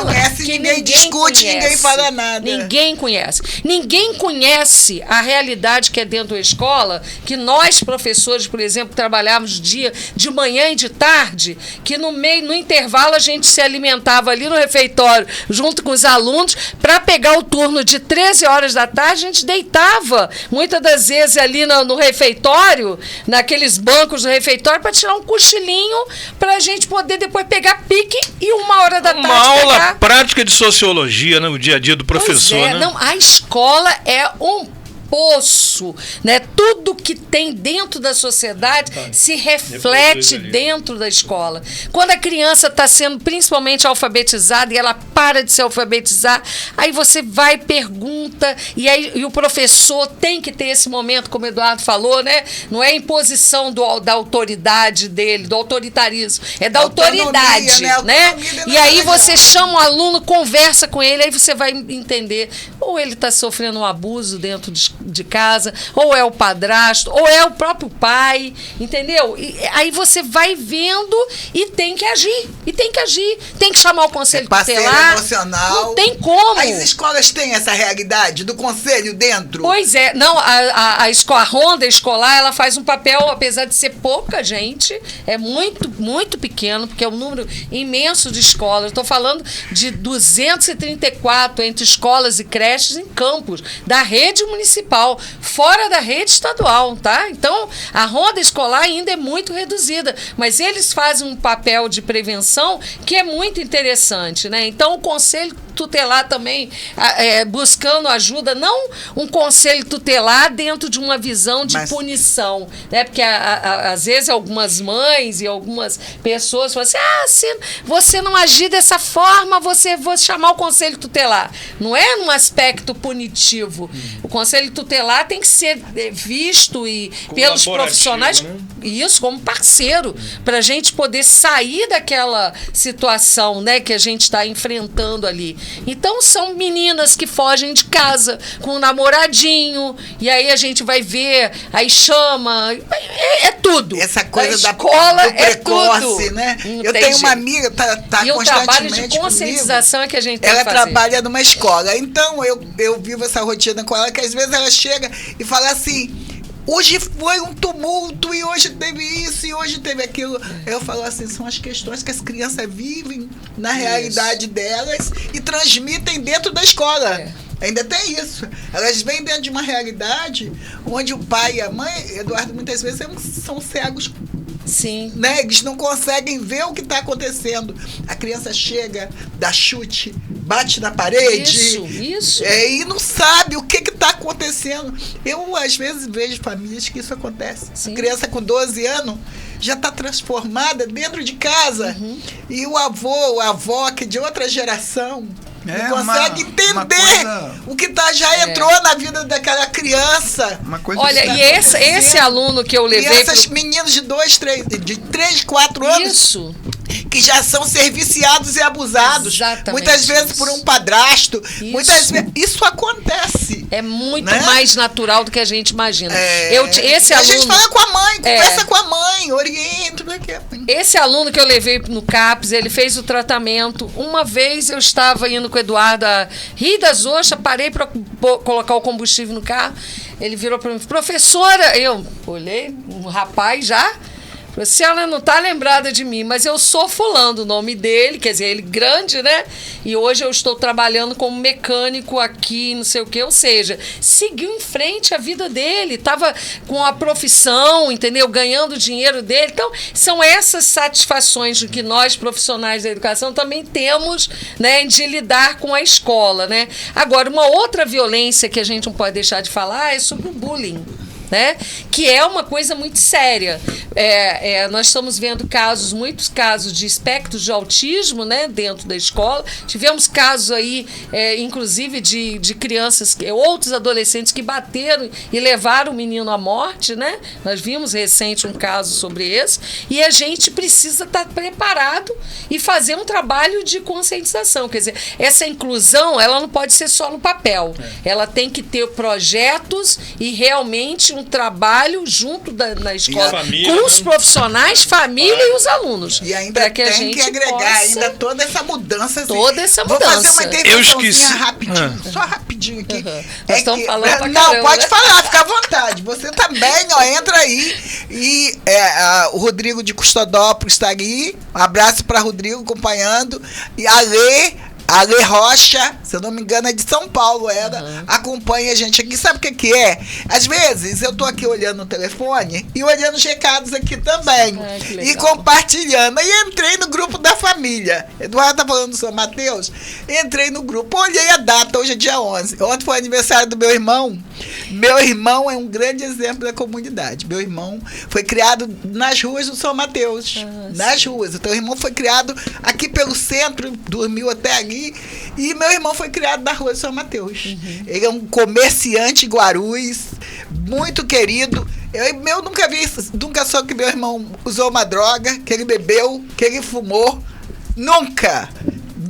conhece, que ninguém discute, conhece, ninguém fala nada. Ninguém conhece. Ninguém conhece a realidade que é dentro da escola, que nós, professores, por exemplo, trabalhávamos de manhã e de tarde, que no intervalo a gente se alimentava ali no refeitório, junto com os alunos, para pegar o turno de 13 horas da tarde, a gente deitava, muitas das vezes ali no refeitório, naqueles bancos do refeitório, para tirar um cochilinho para a gente poder depois pegar pique e 1h da tarde uma aula pegar... prática de sociologia, né? O dia a dia do professor, né? Não, a escola é um poço, né? Tudo que tem dentro da sociedade se reflete dentro da escola. Quando a criança está sendo principalmente alfabetizada e ela para de se alfabetizar, aí você vai, pergunta, e o professor tem que ter esse momento, como o Eduardo falou, né? Não é imposição da autoridade dele, do autoritarismo, é da autoridade, né? E aí você chama o aluno, conversa com ele, aí você vai entender, ou ele está sofrendo um abuso dentro de casa, ou é o padrasto, ou é o próprio pai, entendeu? E aí você vai vendo e tem que agir, tem que chamar o conselho tutelar. Emocional. Não tem como. As escolas têm essa realidade do conselho dentro? Pois é, não, a ronda escolar, ela faz um papel, apesar de ser pouca gente, é muito, muito pequeno, porque é um número imenso de escolas. Estou falando de 234 entre escolas e creches em Campos, da rede municipal, fora da rede estadual, tá? Então, a ronda escolar ainda é muito reduzida, mas eles fazem um papel de prevenção que é muito interessante, né? Então, o conselho tutelar também buscando ajuda, não um conselho tutelar dentro de uma visão de punição, né? Porque às vezes algumas mães e algumas pessoas falam assim, se você não agir dessa forma, vou chamar o conselho tutelar. Não é num aspecto punitivo. O conselho tutelar tem que ser visto pelos profissionais, né? Isso, como parceiro, para a gente poder sair daquela situação, né, que a gente está enfrentando ali. Então, são meninas que fogem de casa com um namoradinho, e aí a gente vai ver, aí chama, é tudo. Essa coisa da escola do precoce, né? Eu tenho uma amiga, tá e constantemente o trabalho de conscientização comigo, é que a gente tem que fazer. Ela trabalha numa escola, então eu vivo essa rotina com ela, que às vezes ela chega e fala assim, hoje foi um tumulto, e hoje teve isso, e hoje teve aquilo. Eu falo assim, são as questões que as crianças vivem na realidade delas e transmitem dentro da escola. Ainda tem isso. Elas vêm dentro de uma realidade onde o pai e a mãe, Eduardo, muitas vezes são cegos. Sim. Né? Eles não conseguem ver o que está acontecendo. A criança chega, dá chute, bate na parede. Isso. E não sabe o que está acontecendo. Eu, às vezes, vejo famílias que isso acontece. Sim. A criança com 12 anos já está transformada dentro de casa. E o avô, a avó, que é de outra geração, não consegue entender o que já entrou na vida daquela criança. Olha, e esse aluno que eu levei... E esses meninos de 3, 4 anos... Isso. Que já são serviciados e abusados. Exatamente. Muitas vezes por um padrasto. Isso. Muitas vezes... Isso acontece. É muito mais natural do que a gente imagina. A gente fala com a mãe, conversa com a mãe, orienta. Esse aluno que eu levei no CAPES, ele fez o tratamento. Uma vez eu estava indo com o Eduardo a Rio das Ostras, parei para colocar o combustível no carro. Ele virou para mim, professora, eu olhei, um rapaz já... A senhora não está lembrada de mim, mas eu sou fulano, o nome dele, quer dizer, ele grande, né? E hoje eu estou trabalhando como mecânico aqui, não sei o quê, ou seja, seguiu em frente a vida dele, estava com a profissão, entendeu? Ganhando o dinheiro dele. Então, são essas satisfações que nós, profissionais da educação, também temos, né, de lidar com a escola, né? Agora, uma outra violência que a gente não pode deixar de falar é sobre o bullying. Né? Que é uma coisa muito séria. Nós estamos vendo muitos casos de espectros de autismo, né, dentro da escola. Tivemos casos aí, inclusive, de crianças, outros adolescentes que bateram e levaram o menino à morte, né? Nós vimos recente um caso sobre esse. E a gente precisa estar preparado e fazer um trabalho de conscientização. Quer dizer, essa inclusão, ela não pode ser só no papel. Ela tem que ter projetos e realmente um trabalho junto na escola, família, com os profissionais, família e os alunos. E ainda que a tem gente que agregar possa... ainda toda essa mudança. Assim. Toda essa Vou fazer mudança. uma Eu intervençãozinha esqueci. rapidinho, só rapidinho aqui. Nós estamos falando pra não, caramba, pode né? falar, fica à vontade. Você também, ó, entra aí. E o Rodrigo de Custodópolis está aí. Um abraço para Rodrigo acompanhando. E a Lê Rocha, se eu não me engano, é de São Paulo, acompanha a gente aqui. Sabe o que é? Às vezes eu tô aqui olhando o telefone e olhando os recados aqui também. E compartilhando. Aí entrei no grupo da família. Eduardo tá falando do São Mateus. Entrei no grupo, olhei a data, hoje é dia 11. Ontem foi aniversário do meu irmão. Meu irmão é um grande exemplo da comunidade. Meu irmão foi criado nas ruas do São Mateus. Nas ruas. Então, o irmão foi criado aqui pelo centro, dormiu até ali. E meu irmão foi criado na rua do São Mateus. Ele é um comerciante em Guarulhos, muito querido. Eu nunca soube que meu irmão usou uma droga, que ele bebeu, que ele fumou. Nunca.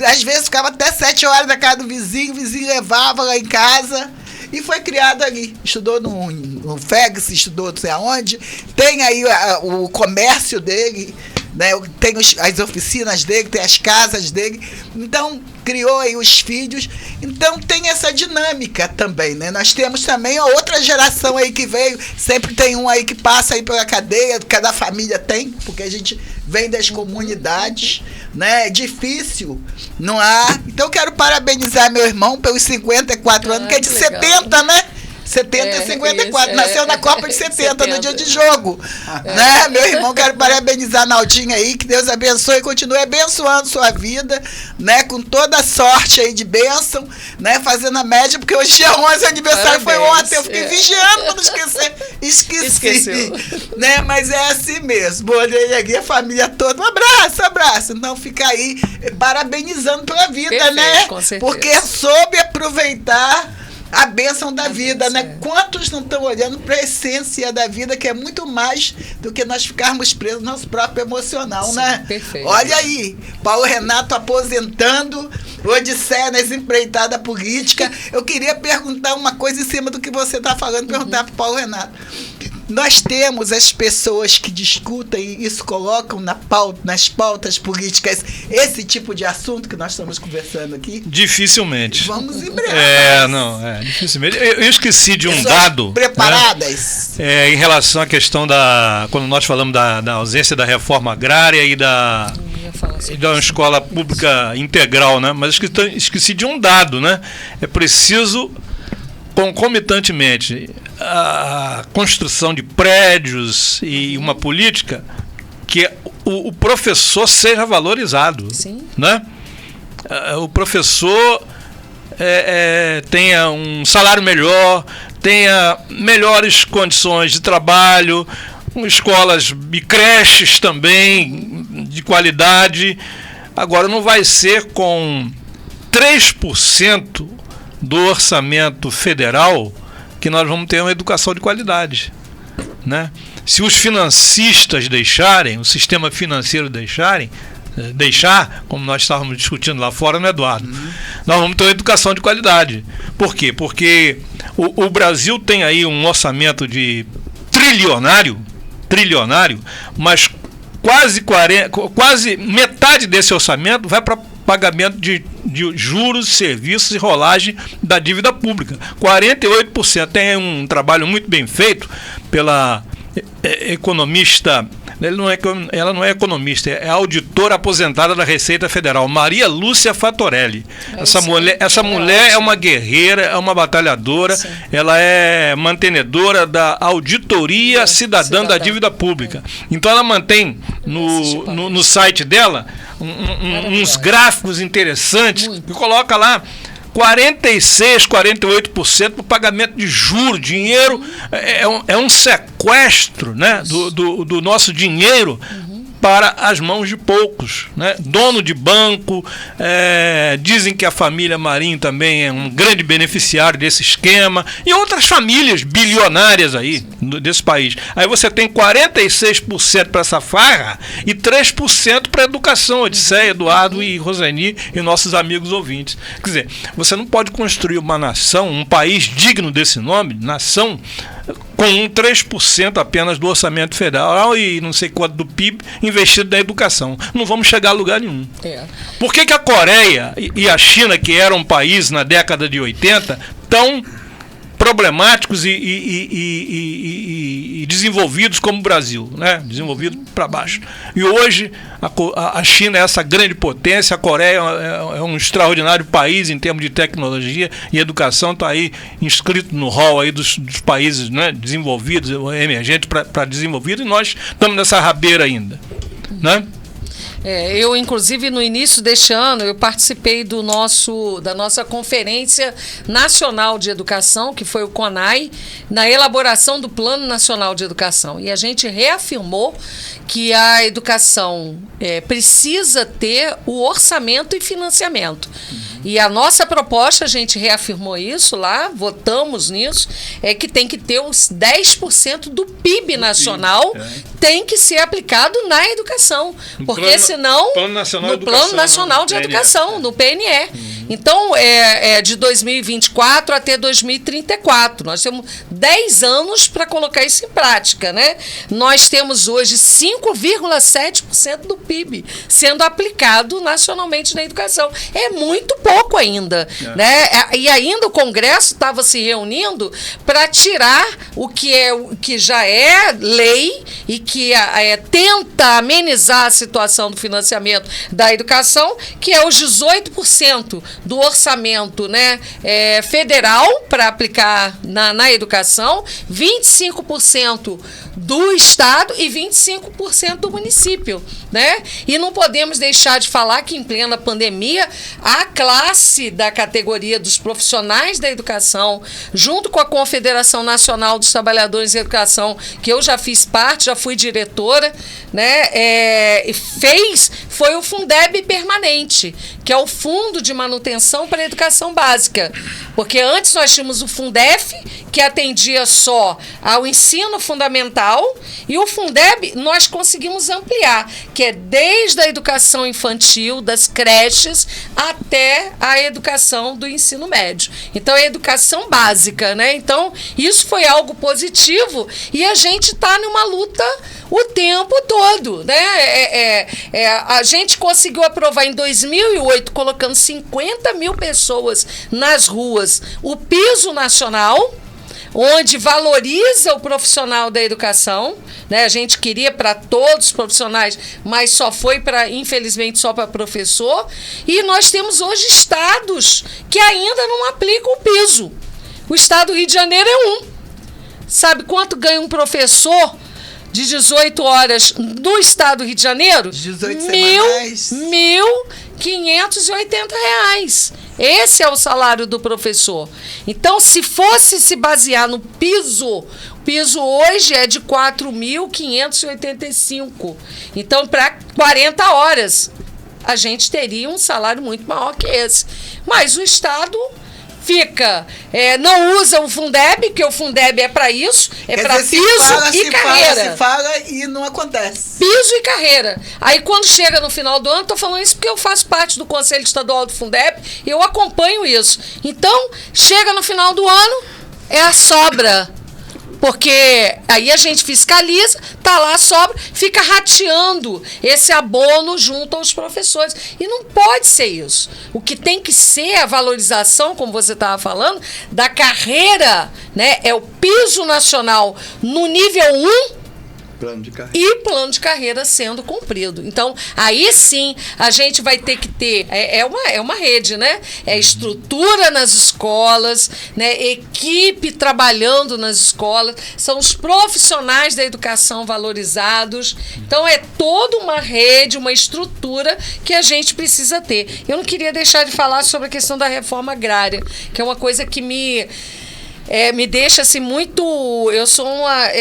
Às vezes ficava até 7 horas na casa do vizinho, o vizinho levava lá em casa. E foi criado ali. Estudou no FEGS, estudou não sei aonde. Tem aí o comércio dele, né? Tem as oficinas dele, tem as casas dele. Então, criou aí os filhos. Então, tem essa dinâmica também, né? Nós temos também a outra geração aí que veio. Sempre tem um aí que passa aí pela cadeia. Cada família tem, porque a gente vem das comunidades, né? É difícil, não há. Então, eu quero parabenizar meu irmão pelos 54 anos, que é de legal. 70, né? 70 e 54, nasceu na Copa de 70, no dia de jogo. Né? Meu irmão, quero parabenizar Naldinho aí, que Deus abençoe e continue abençoando sua vida, né? Com toda a sorte aí de bênção, né? Fazendo a média, porque hoje dia 11, aniversário foi ontem, eu fiquei vigiando pra não esquecer. Esqueci. Né? Mas é assim mesmo. Olhei aqui a família toda, um abraço. Então fica aí parabenizando pela vida, perfeito, né? com certeza. Porque soube aproveitar a bênção da vida, né? Quantos não estão olhando para a essência da vida, que é muito mais do que nós ficarmos presos no nosso próprio emocional, sim, né? Perfeito. Olha aí, Paulo Renato aposentando, Odisseia nas empreitadas políticas. Eu queria perguntar uma coisa em cima do que você está falando, perguntar para o Paulo Renato. Nós temos as pessoas que discutem isso, colocam nas pautas políticas esse tipo de assunto que nós estamos conversando aqui? Dificilmente. Vamos em breve. Dificilmente. Eu esqueci de um dado. Preparadas? Né, em relação à questão quando nós falamos da ausência da reforma agrária e da escola pública integral, né? Mas esqueci de um dado, né? É preciso, concomitantemente, a construção de prédios e uma política que o professor seja valorizado. Sim. Né? O professor tenha um salário melhor, tenha melhores condições de trabalho, escolas e creches também de qualidade. Agora, não vai ser com 3% do orçamento federal que nós vamos ter uma educação de qualidade, né? Se os financistas deixarem, o sistema financeiro deixar, como nós estávamos discutindo lá fora, né, Eduardo? Nós vamos ter uma educação de qualidade. Por quê? Porque o Brasil tem aí um orçamento de trilionário, mas quase metade desse orçamento vai para pagamento de juros, serviços e rolagem da dívida pública. 48%. Tem um trabalho muito bem feito pela economista, ela não é economista, é auditora aposentada da Receita Federal, Maria Lúcia Fatorelli. Essa mulher é uma guerreira, é uma batalhadora, sim, ela é mantenedora da Auditoria Cidadã da Dívida Pública. Então ela mantém no site dela uns gráficos interessantes, que coloca lá 46%, 48% para o pagamento de juros. Dinheiro é um sequestro, né, do nosso dinheiro para as mãos de poucos, né? Dono de banco, dizem que a família Marinho também é um grande beneficiário desse esquema, e outras famílias bilionárias aí desse país. Aí você tem 46% para essa farra e 3% para a educação. Odisseia, Eduardo e Roseni e nossos amigos ouvintes. Quer dizer, você não pode construir uma nação, um país digno desse nome, nação, com 3% apenas do orçamento federal e não sei quanto do PIB investido na educação. Não vamos chegar a lugar nenhum. Por que a Coreia e a China, que eram países na década de 80, tão problemáticos e desenvolvidos como o Brasil, né? Desenvolvido para baixo. E hoje a China é essa grande potência, a Coreia é um extraordinário país em termos de tecnologia e educação, está aí inscrito no hall aí dos países, né, desenvolvidos, emergentes para desenvolvidos, e nós estamos nessa rabeira ainda, né? Eu, inclusive, no início deste ano, eu participei da nossa Conferência Nacional de Educação, que foi o CONAI, na elaboração do Plano Nacional de Educação. E a gente reafirmou que a educação precisa ter o orçamento e financiamento. E a nossa proposta, a gente reafirmou isso lá, votamos nisso, é que tem que ter os 10% do PIB nacional tem que ser aplicado na educação. Porque senão, no Plano Nacional de Educação, no PNE. Então, de 2024 até 2034. Nós temos 10 anos para colocar isso em prática, né? Nós temos hoje 5,7% do PIB sendo aplicado nacionalmente na educação. É muito pouco ainda, né? E ainda o Congresso estava se reunindo para tirar o que já é lei e que tenta amenizar a situação do financiamento da educação, que é os 18% do orçamento, né, federal para aplicar na educação, 25% do Estado e 25% do município, né? E não podemos deixar de falar que em plena pandemia a classe da categoria dos profissionais da educação, junto com a Confederação Nacional dos Trabalhadores em Educação, que eu já fiz parte, já fui diretora, né? Foi o Fundeb permanente, que é o Fundo de Manutenção para a Educação Básica. Porque antes nós tínhamos o Fundef, que atendia só ao ensino fundamental, e o Fundeb nós conseguimos ampliar, que é desde a educação infantil, das creches, até a educação do ensino médio. Então, é educação básica, né? Então, isso foi algo positivo e a gente está numa luta o tempo todo, né? A gente conseguiu aprovar em 2008, colocando 50 mil pessoas nas ruas, o piso nacional, onde valoriza o profissional da educação, né? A gente queria para todos os profissionais, mas só foi infelizmente, só para professor. E nós temos hoje estados que ainda não aplicam o piso. O estado do Rio de Janeiro é um. Sabe quanto ganha um professor de 18 horas no estado do Rio de Janeiro? 18 semanais. R$1.580. Esse é o salário do professor. Então, se fosse se basear no piso, o piso hoje é de R$4.585. Então, para 40 horas, a gente teria um salário muito maior que esse. Mas o Estado não usa o Fundeb, que o Fundeb é para isso, para piso e carreira. Se fala e não acontece. Piso e carreira. Aí quando chega no final do ano, estou falando isso porque eu faço parte do Conselho Estadual do Fundeb e eu acompanho isso. Então, chega no final do ano, é a sobra. Porque aí a gente fiscaliza, tá lá a sobra, fica rateando esse abono junto aos professores. E não pode ser isso. O que tem que ser a valorização, como você estava falando, da carreira, né? É o piso nacional no nível 1 e plano de carreira sendo cumprido. Então, aí sim, a gente vai ter que ter... É uma rede, né? É estrutura nas escolas, né? Equipe trabalhando nas escolas, são os profissionais da educação valorizados. Então, é toda uma rede, uma estrutura que a gente precisa ter. Eu não queria deixar de falar sobre a questão da reforma agrária, que é uma coisa que me deixa assim muito... Eu sou uma...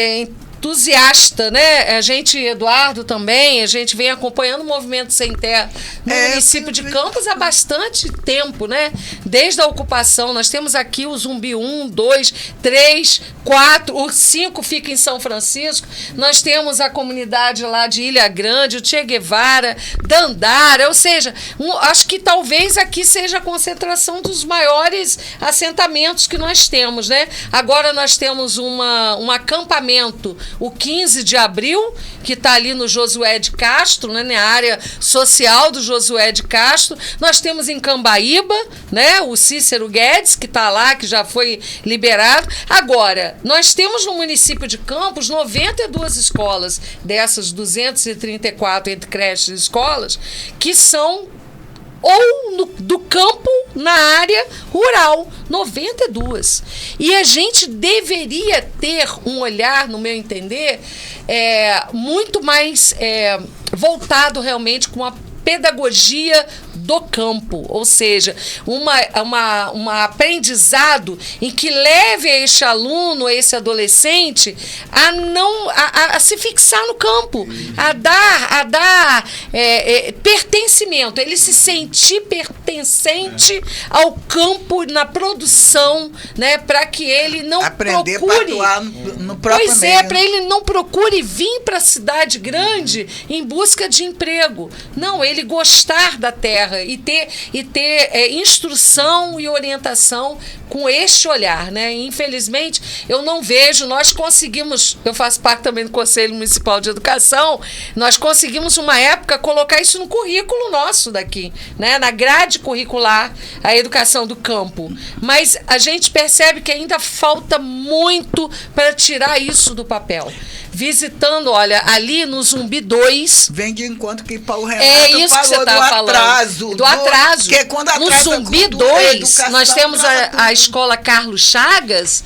entusiasta, né? A gente, Eduardo também, a gente vem acompanhando o movimento Sem Terra no município de Campos há bastante tempo, né? Desde a ocupação, nós temos aqui o Zumbi 1, 2, 3, 4, o 5 fica em São Francisco, nós temos a comunidade lá de Ilha Grande, o Che Guevara, Dandara, ou seja, acho que talvez aqui seja a concentração dos maiores assentamentos que nós temos, né? Agora nós temos um acampamento, o 15 de abril, que está ali no Josué de Castro, né, na área social do Josué de Castro. Nós temos em Cambaíba, né, o Cícero Guedes, que está lá, que já foi liberado. Agora, nós temos no município de Campos 92 escolas, dessas 234 entre creches e escolas, que são ou do campo na área rural, 92. E a gente deveria ter um olhar, no meu entender, muito mais voltado realmente com a pedagogia do campo, ou seja, um aprendizado em que leve a este aluno, a esse adolescente, a se fixar no campo, a dar pertencimento, ele se sentir pertencente ao campo na produção, né, para que ele não aprender procure a atuar no próprio pois meio. para ele não procure vir para a cidade grande em busca de emprego. Não, ele gostar da terra e ter instrução e orientação com este olhar, né? Infelizmente, eu não vejo, nós conseguimos, eu faço parte também do Conselho Municipal de Educação, nós conseguimos uma época colocar isso no currículo nosso daqui, né? Na grade curricular, a educação do campo. Mas a gente percebe que ainda falta muito para tirar isso do papel. Visitando, olha, ali no Zumbi 2... Vem de encontro que Paulo Renato isso que você falou estava falando. Atraso. Do atraso. Que é quando no atrasa Zumbi tudo, 2, nós temos a tudo. escola Carlos Chagas,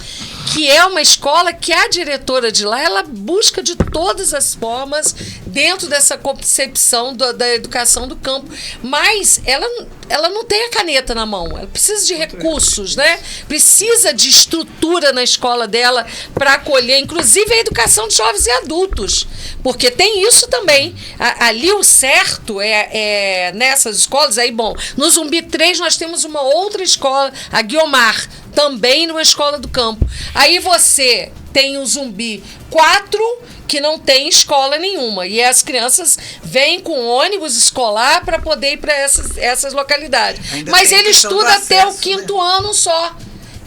que é uma escola que a diretora de lá, ela busca de todas as formas dentro dessa concepção da educação do campo. Mas ela não tem a caneta na mão, ela precisa de recursos, né? Precisa de estrutura na escola dela para acolher, inclusive a educação de jovens e adultos, porque tem isso também. Ali o certo é nessas escolas, aí bom, no Zumbi 3 nós temos uma outra escola, a Guiomar, também numa escola do campo. Aí você tem o Zumbi 4, que não tem escola nenhuma. E as crianças vêm com ônibus escolar para poder ir para essas localidades. Ainda mas tem ele questão do estuda até o acesso, 5º ano só.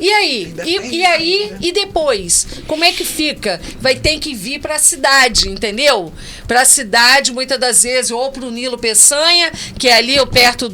E aí? E depois? Como é que fica? Vai ter que vir para a cidade, entendeu? Para a cidade, muitas das vezes, ou para o Nilo Peçanha, que é ali perto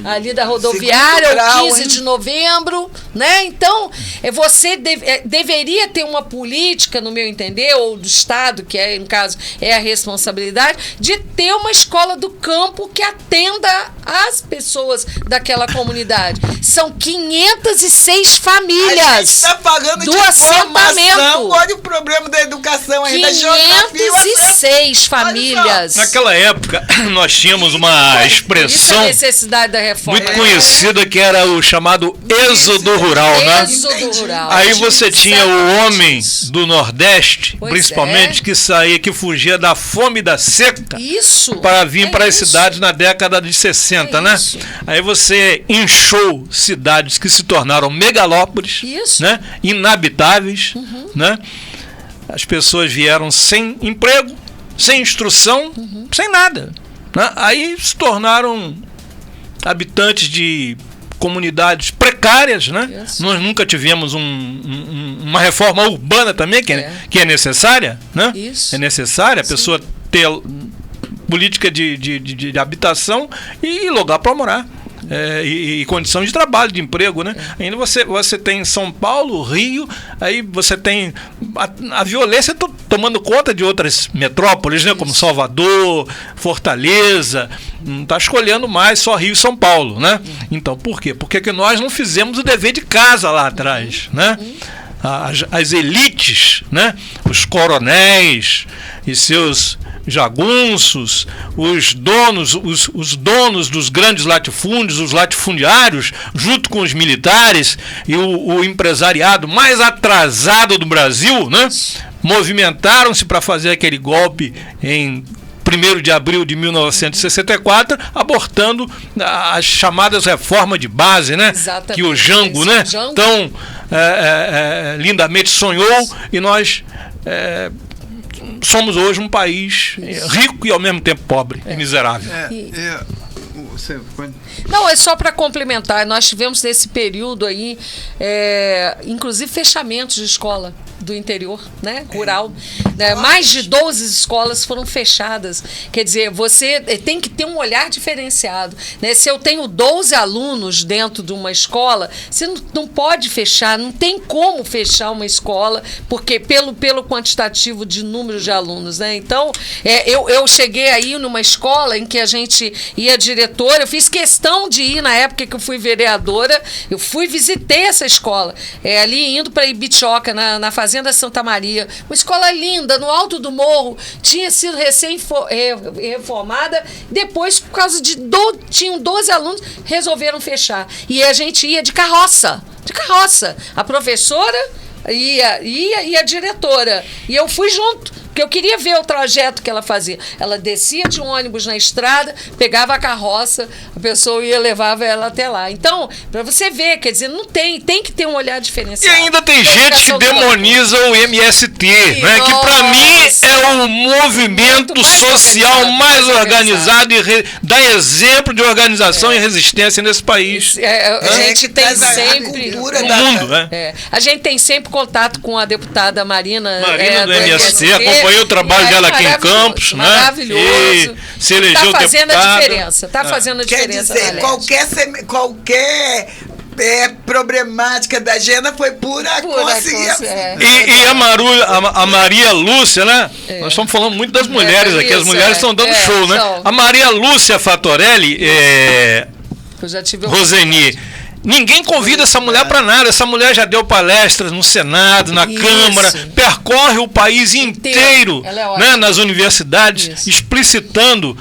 ali da rodoviária, grau, o 15 de novembro, né? Então, você deveria ter uma política, no meu entender, ou do Estado, que no caso é a responsabilidade, de ter uma escola do campo que atenda as pessoas daquela comunidade. São 506 famílias a gente está pagando do de assentamento. Formação. Olha o problema da educação ainda. 506 famílias. Naquela época, nós tínhamos uma expressão Isso é a necessidade da reforma. muito conhecida, que era o chamado êxodo rural, né? Êxodo rural. Aí você tinha o homem do Nordeste, Pois principalmente, que fugia da fome e da seca. Isso. Para vir para as isso. cidades na década de 60, né? isso. Aí você inchou cidades que se tornaram megalópolis, Isso. né? Inabitáveis, né? As pessoas vieram sem emprego, sem instrução, sem nada, né? Aí se tornaram habitantes de comunidades precárias, né? Isso. Nós nunca tivemos uma reforma urbana também, que é necessária, né? Isso. É necessária a pessoa ter política de habitação e lugar para morar. E condição de trabalho, de emprego, né? Ainda você tem São Paulo, Rio, aí você tem a violência tomando conta de outras metrópoles, né? Como Salvador, Fortaleza, não está escolhendo mais só Rio e São Paulo, né? Então, por quê? Porque que nós não fizemos o dever de casa lá atrás, né? As elites, né? Os coronéis e seus jagunços, os donos dos grandes latifúndios, os latifundiários, junto com os militares e o empresariado mais atrasado do Brasil, né? movimentaram-se para fazer aquele golpe em 1º de abril de 1964, abortando as chamadas reformas de base, né? Exatamente. Que o Jango, né? Tão lindamente sonhou, e nós somos hoje um país rico e ao mesmo tempo pobre e miserável. Não, é só para complementar, nós tivemos nesse período aí, inclusive fechamentos de escola do interior, né, rural, né, mais de 12 escolas foram fechadas. Quer dizer, você tem que ter um olhar diferenciado, né? Se eu tenho 12 alunos dentro de uma escola, você não pode fechar, não tem como fechar uma escola, porque pelo quantitativo de número de alunos, né? Então, eu cheguei aí numa escola em que a gente ia diretora, eu fiz questão de ir na época que eu fui vereadora, eu visitei essa escola, ali indo para Ibitioca, na Fazenda Santa Maria, uma escola linda, no alto do morro, tinha sido recém-reformada, depois, por causa de tinham 12 alunos, resolveram fechar. E a gente ia de carroça, a professora ia e a diretora, e eu fui junto, porque eu queria ver o trajeto que ela fazia. Ela descia de um ônibus na estrada, pegava a carroça, a pessoa levava ela até lá. Então, para você ver, quer dizer, não tem que ter um olhar diferenciado. E ainda tem gente que demoniza o MST, né? Que para mim é o movimento social mais organizado e dá exemplo de organização e resistência nesse país. A gente tem sempre no mundo, né? A gente tem sempre contato com a deputada Marina do MST, acompanhei o trabalho dela aqui em Campos, né? Maravilhoso. E se elegeu tá fazendo deputada. A diferença. Tá fazendo a diferença. Quer dizer, qualquer problemática da agenda foi pura consciência. E a Maria Lúcia, né? Nós estamos falando muito das mulheres aqui, as mulheres estão dando show, né? A Maria Lúcia Fatorelli, eu já tive Roseni, ninguém convida essa mulher para nada. Essa mulher já deu palestras no Senado, na Câmara, percorre o país inteiro, né, nas universidades, explicitando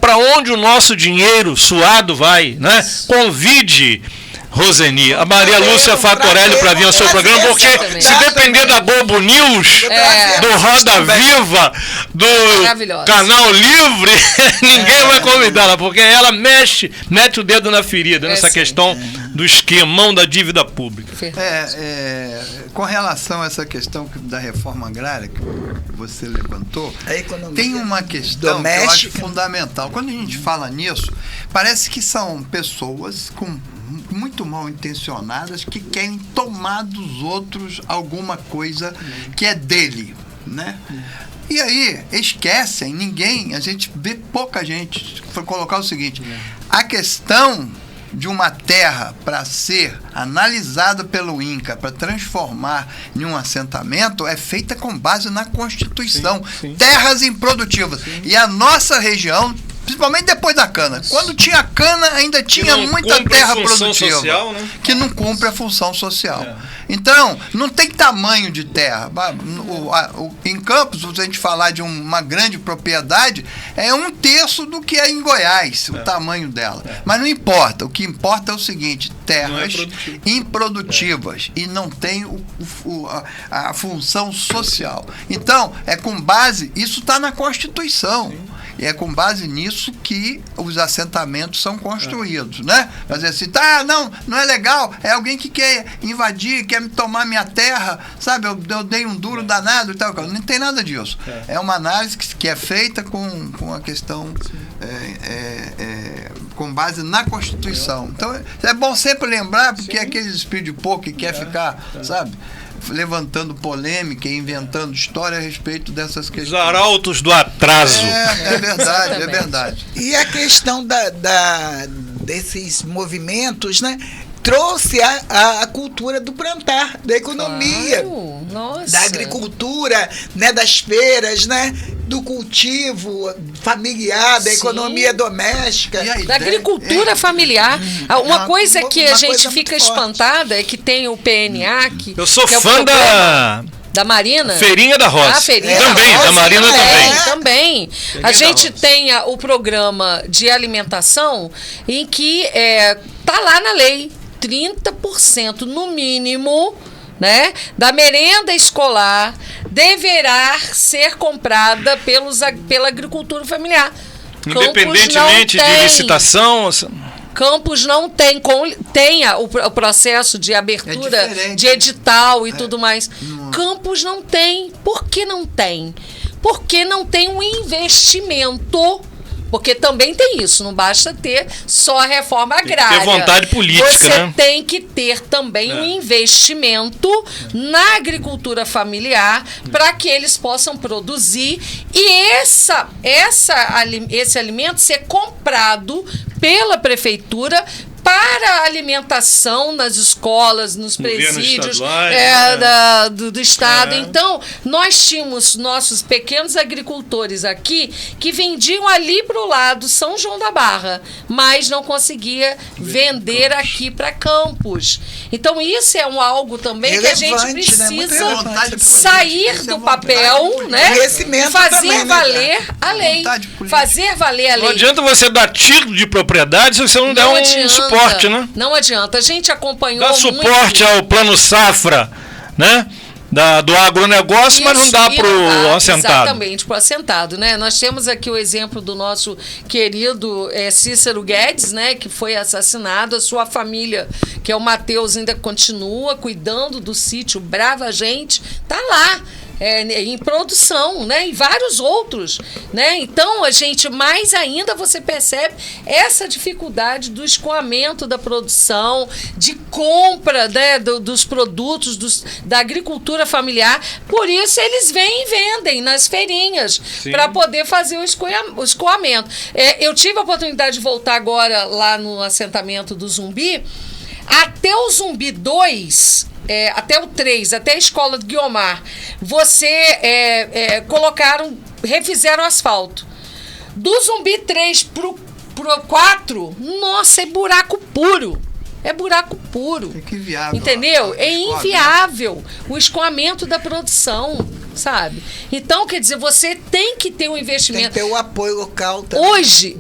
para onde o nosso dinheiro suado vai, né? Convide, Roseni, a Maria Lúcia Fatorelli para vir ao seu programa, porque se depender da Globo News, do Roda Viva, do Canal Livre, ninguém vai convidá-la, porque ela mete o dedo na ferida nessa questão do esquemão da dívida pública. Com relação a essa questão da reforma agrária que você levantou, tem uma questão que eu acho fundamental. Quando a gente fala nisso, parece que são pessoas muito mal intencionadas que querem tomar dos outros alguma coisa que é dele, né? E aí esquecem, a gente vê pouca gente. Vou colocar o seguinte: a questão de uma terra para ser analisada pelo INCRA, para transformar em um assentamento, é feita com base na Constituição. Terras improdutivas. E a nossa região, principalmente depois da cana. Quando tinha cana, ainda tinha muita terra produtiva social, né? Que não cumpre a função social. Então, não tem tamanho de terra. Em Campos, se a gente falar de uma grande propriedade, é 1/3 do que é em Goiás, o tamanho dela. Mas não importa. O que importa é o seguinte: terras improdutivas e não tem a função social. Então, com base, isso está na Constituição. E é com base nisso que os assentamentos são construídos, né? Fazer assim, não é legal, é alguém que quer invadir, quer me tomar minha terra, sabe? Eu dei um duro danado e tal. Não tem nada disso. É uma análise que é feita com a questão com base na Constituição. Então, é bom sempre lembrar, porque aqueles espírito de pouco que quer ficar, sabe? Levantando polêmica e inventando história a respeito dessas questões. Os arautos do atraso. É verdade, é verdade. E a questão desses movimentos, né? Trouxe a cultura do plantar, da economia, da agricultura, né, das feiras, né, do cultivo familiar, da economia doméstica. Da agricultura familiar. Uma coisa que a gente fica espantada é que tem o PNA. Eu sou fã da Marina. Feirinha da Roça. Feirinha também, da Marina também. A gente tem o programa de alimentação em que tá lá na lei. 30% no mínimo né, da merenda escolar deverá ser comprada pela agricultura familiar. Independentemente de licitação. Campos não tem, o processo de abertura de edital e tudo mais. Campos não tem. Por que não tem? Porque não tem um investimento. Porque também tem isso, não basta ter só a reforma agrária. Ter vontade política, Você tem que ter também um investimento na agricultura familiar para que eles possam produzir e esse alimento ser comprado pela prefeitura para a alimentação nas escolas, nos presídios do Estado. Então, nós tínhamos nossos pequenos agricultores aqui que vendiam ali para o lado São João da Barra, mas não conseguia vender aqui para Campos. Então, isso é algo também que a gente precisa sair do papel, né? E fazer valer a lei. Fazer valer a lei. Não adianta você dar título de propriedade se você não der um suporte, né? Não adianta. A gente acompanhou dá suporte ao Plano Safra, né? Do agronegócio, mas não dá para o assentado. Exatamente, para o assentado, né? Nós temos aqui o exemplo do nosso querido Cícero Guedes, né? Que foi assassinado. A sua família, que é o Matheus, ainda continua cuidando do sítio Brava Gente. Tá lá. Em produção, né? E vários outros, né? Então, mais ainda você percebe essa dificuldade do escoamento da produção, de compra, né, dos produtos da agricultura familiar. Por isso, eles vêm e vendem nas feirinhas para poder fazer o escoamento. Eu tive a oportunidade de voltar agora lá no assentamento do Zumbi. Até o Zumbi 2... até o 3, até a escola do Guiomar, refizeram o asfalto. Do Zumbi 3 pro 4, nossa, é buraco puro. É buraco puro. É que inviável. Entendeu? É inviável o escoamento da produção, sabe? Então, quer dizer, você tem que ter um investimento. Tem que ter o apoio local também. Hoje,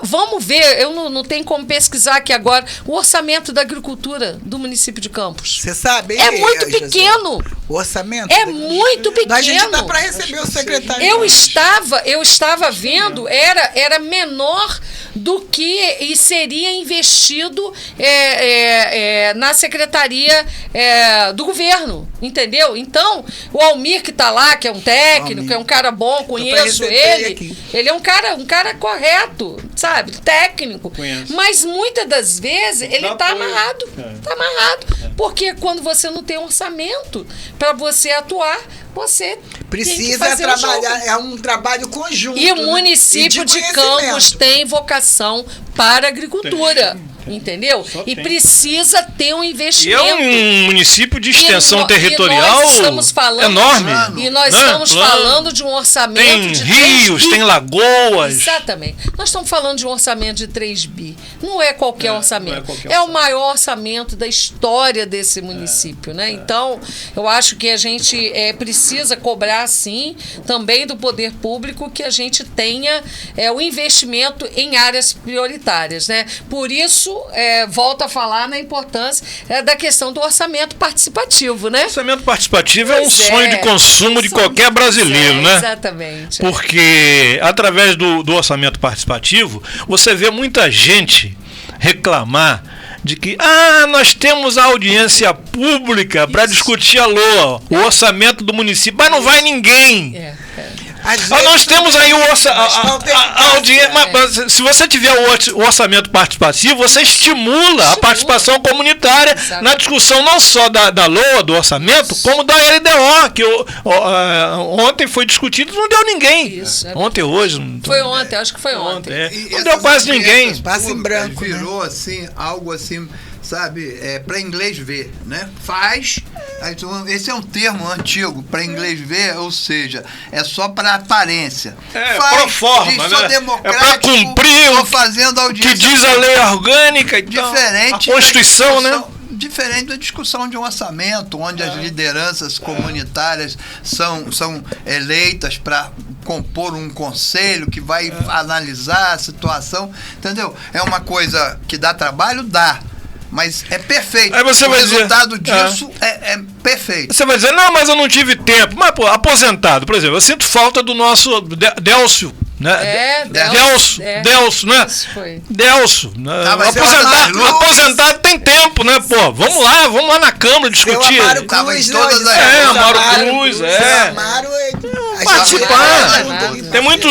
vamos ver, eu não tenho como pesquisar aqui agora, o orçamento da agricultura do município de Campos. Você sabe? É muito pequeno. O orçamento? É muito pequeno. A gente dá para receber o secretário. Eu estava vendo, era menor do que seria investido na secretaria do governo, entendeu? Então, o Almir que está lá, que é um técnico, que é um cara bom, conheço ele. Ele é um cara correto, sabe? Técnico. Conheço. Mas muitas das vezes ele está amarrado. Está amarrado. Porque quando você não tem orçamento para você atuar, você precisa trabalhar, é um trabalho conjunto. E o município de Campos tem vocação para a agricultura. Entendeu? E precisa ter um investimento. E é um município de extensão territorial enorme. E nós estamos falando de um orçamento de 3 bi. Tem rios, tem lagoas. Exatamente. Nós estamos falando de um orçamento de 3 bi. Não é qualquer orçamento. É o maior orçamento da história desse município, né? Então, eu acho que a gente precisa cobrar, sim, também do poder público que a gente tenha o investimento em áreas prioritárias, né? Por isso, volto a falar na importância da questão do orçamento participativo, né? O orçamento participativo é um sonho de consumo de qualquer brasileiro, né? Exatamente. Porque através do orçamento participativo, você vê muita gente reclamar de que nós temos a audiência pública para discutir a LOA, o orçamento do município, mas não vai ninguém. Nós temos aí a audiência. Se você tiver o orçamento participativo, você estimula a participação comunitária na discussão não só da LOA, do orçamento, como da LDO, que ontem foi discutido e não deu ninguém. Ontem, hoje. Foi ontem, acho que foi ontem. Não deu quase ninguém. Passa em branco. Virou assim, algo assim, sabe, para inglês ver, né? Esse é um termo antigo, para inglês ver, ou seja, é só para aparência. Pro forma, né? É para cumprir o fazendo audiência que diz a lei orgânica e diferente a Constituição, né? Diferente da discussão de um orçamento, onde as lideranças comunitárias são eleitas para compor um conselho que vai analisar a situação, entendeu? É uma coisa que dá trabalho, dá. Mas é perfeito. Aí você o vai dizer, resultado disso é perfeito. Você vai dizer, não, mas eu não tive tempo. Mas, pô, aposentado, por exemplo, eu sinto falta do nosso Délcio. Né? Delcio, né? Delcio. Né? Aposentado tem tempo, né? Pô, vamos lá na Câmara discutir. Amaro Cruz, Amaro Cruz, participar. Tem muito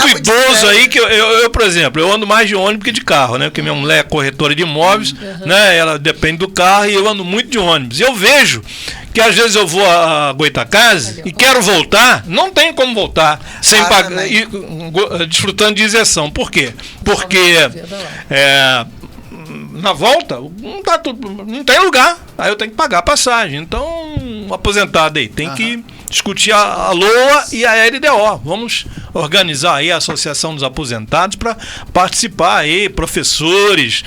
idoso aí que eu, por exemplo, eu ando mais de ônibus que de carro, né? Porque minha mulher é corretora de imóveis, né? Ela depende do carro e eu ando muito de ônibus. E eu vejo que às vezes eu vou a Goitacazes e quero voltar, não tem como voltar sem pagar, desfrutando de isenção. Por quê? Porque na volta não tem lugar, aí eu tenho que pagar a passagem. Então, um aposentado aí tem que discutir a LOA e a LDO. Vamos organizar aí a Associação dos Aposentados para participar aí, professores,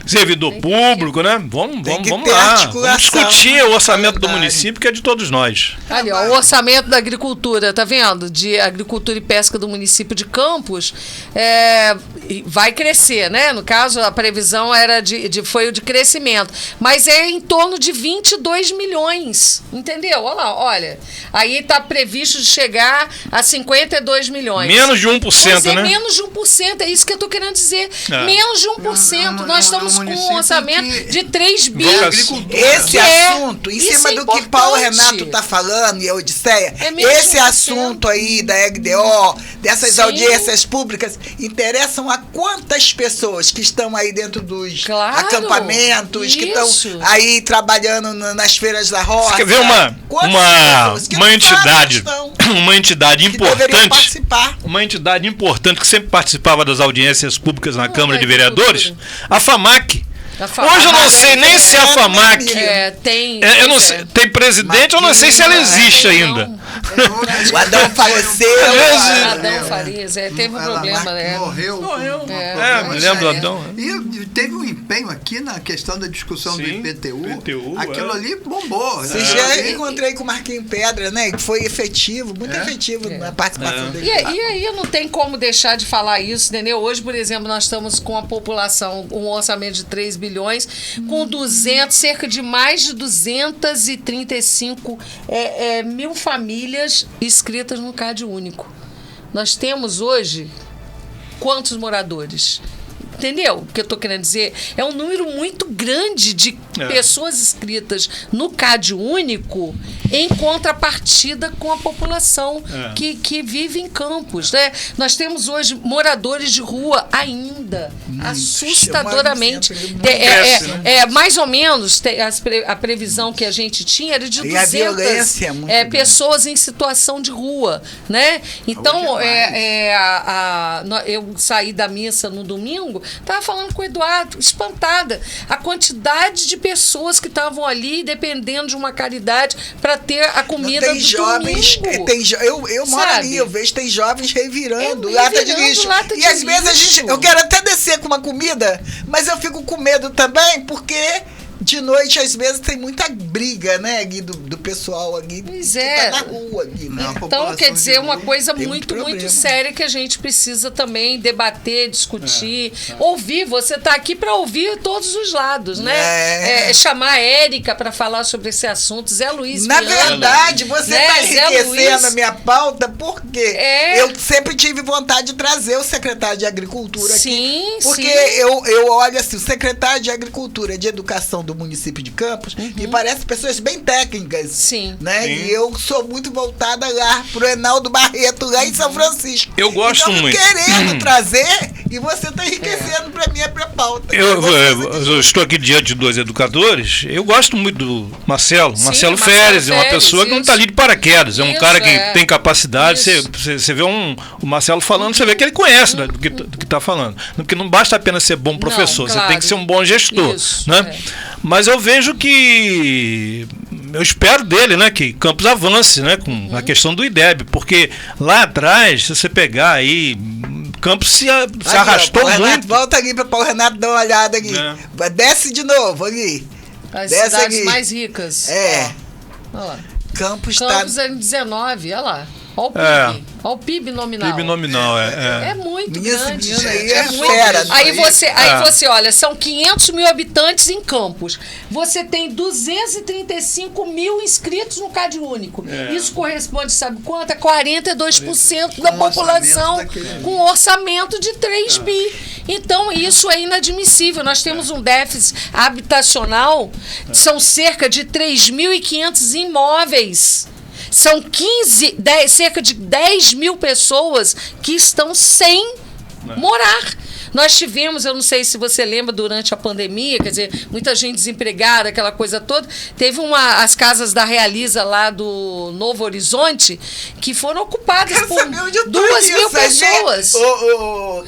servidor público, né? Vamos lá. Vamos discutir o orçamento do município, que é de todos nós. Ali, ó, o orçamento da agricultura, tá vendo? De agricultura e pesca do município de Campos vai crescer, né? No caso, a previsão foi o de crescimento. Mas é em torno de 22 milhões, entendeu? Olha, aí está previsto de chegar a 52 milhões. Menos de 1%, né? Menos de 1%, é isso que eu estou querendo dizer. Menos de 1%. Nós estamos com um orçamento de 3 bi. Esse assunto, em cima do que Paulo Renato está falando e a Odisseia, esse assunto aí da LDO, dessas audiências públicas, interessam a quantas pessoas que estão aí dentro dos acampamentos, que estão aí trabalhando nas feiras da roça. Você quer ver uma entidade importante que sempre participava das audiências públicas na Câmara de Vereadores, a FAMAC. Hoje eu não sei nem se a FAMAC eu não sei, tem presidente, eu não sei se ela existe ainda. O Adão faleceu. Adão Farias, teve um problema, né? Morreu. Me lembro do Adão. E teve um empenho aqui na questão da discussão do IPTU. Aquilo ali bombou. Esse dia eu encontrei com o Marquinhos Pedra, né? Que foi efetivo, muito efetivo na participação dele. E aí não tem como deixar de falar isso, entendeu? Hoje, por exemplo, nós estamos com a população, um orçamento de 3 bilhões, com cerca de mais de 235 mil famílias inscritas no Cade Único. Nós temos hoje quantos moradores? Entendeu o que eu estou querendo dizer? É um número muito grande de pessoas inscritas no Cade Único em contrapartida com a população que vive em Campos, né? Nós temos hoje moradores de rua ainda, assustadoramente. Mais ou menos, a previsão que a gente tinha era de 200 pessoas em situação de rua, né? Então, eu saí da missa no domingo, estava falando com o Eduardo, espantada. A quantidade de pessoas que estavam ali dependendo de uma caridade para ter a comida do domingo. Eu moro ali, eu vejo tem jovens revirando lata de lixo. E às vezes eu quero até descer com uma comida, mas eu fico com medo também, porque de noite, às vezes, tem muita briga, né, Gui, do pessoal aqui. Pois tá na rua, Gui, né? Então, quer dizer, uma coisa muito séria que a gente precisa também debater, discutir, ouvir. Você está aqui para ouvir todos os lados, né? Chamar a Érica para falar sobre esse assunto, Zé Luiz Na verdade, você está enriquecendo a minha pauta, porque eu sempre tive vontade de trazer o secretário de Agricultura aqui. Porque eu olho assim, o secretário de Agricultura, de Educação do município de Campos, e parece pessoas bem técnicas, né? E eu sou muito voltada lá pro Enaldo Barreto, lá em São Francisco. Eu gosto muito. Querendo trazer, e você está enriquecendo para mim a pauta. Eu estou aqui diante de dois educadores, eu gosto muito do Marcelo Férez, é uma pessoa que não está ali de paraquedas, é um cara que tem capacidade, você vê o Marcelo falando, você vê que ele conhece do que está falando, porque não basta apenas ser bom professor, você tem que ser um bom gestor, né? Mas eu vejo que eu espero dele, né, que Campos avance, né, com a questão do IDEB, porque lá atrás, se você pegar aí, Campos se arrastou muito. Renato, volta aqui para Paulo Renato dar uma olhada aqui. Desce de novo ali. As cidades mais ricas. Olha lá. Campos é em 19, olha lá. Olha o PIB. Olha o PIB nominal. PIB nominal, É muito grande. Menina aí gente. é muito. fera. Aí você olha, são 500 mil habitantes em Campos. Você tem 235 mil inscritos no Cade Único. Isso corresponde, sabe quanto? A 42% da população com orçamento de 3 bi. Então, isso é inadmissível. Nós temos um déficit habitacional, são cerca de 3.500 imóveis. São cerca de 10 mil pessoas que estão sem morar. Nós tivemos, eu não sei se você lembra, durante a pandemia, quer dizer, muita gente desempregada, aquela coisa toda. Teve as casas da Realiza lá do Novo Horizonte que foram ocupadas por 2.000 pessoas.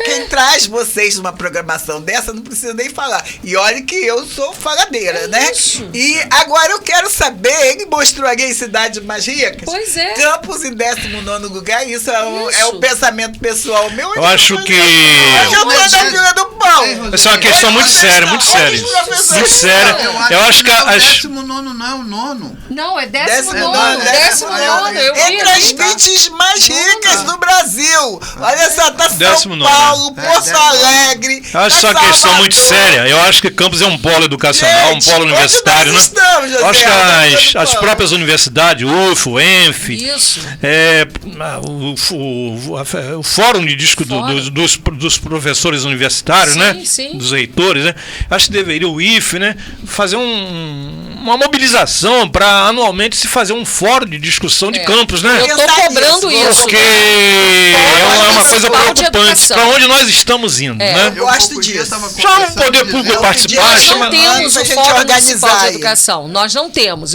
Quem traz vocês numa programação dessa não precisa nem falar. E olha que eu sou faladeira, né? Isso. E agora eu quero saber, ele mostrou aí cidades mais ricas. Pois é. Campos em 19º lugar, isso é o pensamento pessoal meu. Eu acho que... Eu tô na fila do pão. Essa é uma questão muito séria, muito séria. Muito séria. Eu acho que o 19º não é o 9º. Não, é 19º. Entre as 20 mais ricas do Brasil. Olha só, tá São Paulo, Porto Alegre. Eu acho só uma questão muito séria. Eu acho que Campos é um polo educacional, um polo universitário, né? Eu acho que as próprias universidades, UF, o ENF, o fórum de disco dos professores universitários, né? Sim. Dos reitores, né? Acho que deveria o IFE, né, fazer uma mobilização para anualmente se fazer um fórum de discussão de campos, né? Eu estou cobrando isso. Porque é uma coisa preocupante para onde nós estamos indo, né? Eu gosto disso. Chama o poder público participar. Nós não temos o Fórum Municipal de Educação. Nós não temos.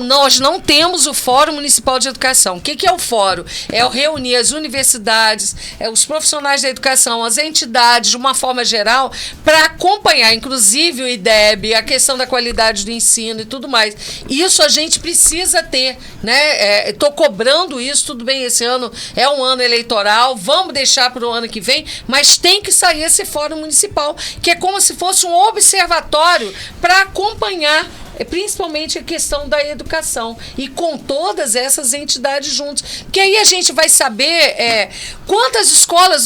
Nós não temos o Fórum Municipal de Educação. O que é o fórum? É reunir as universidades, os profissionais da educação, as entidades, de uma forma geral, para acompanhar, inclusive o IDEB, a questão da qualidade do ensino e tudo mais. Isso a gente precisa ter, né? Estou cobrando isso, tudo bem, esse ano é um ano eleitoral, vamos deixar para o ano que vem, mas tem que sair esse fórum municipal, que é como se fosse um observatório para acompanhar principalmente a questão da educação, e com todas essas entidades juntas, porque aí a gente vai saber quantas escolas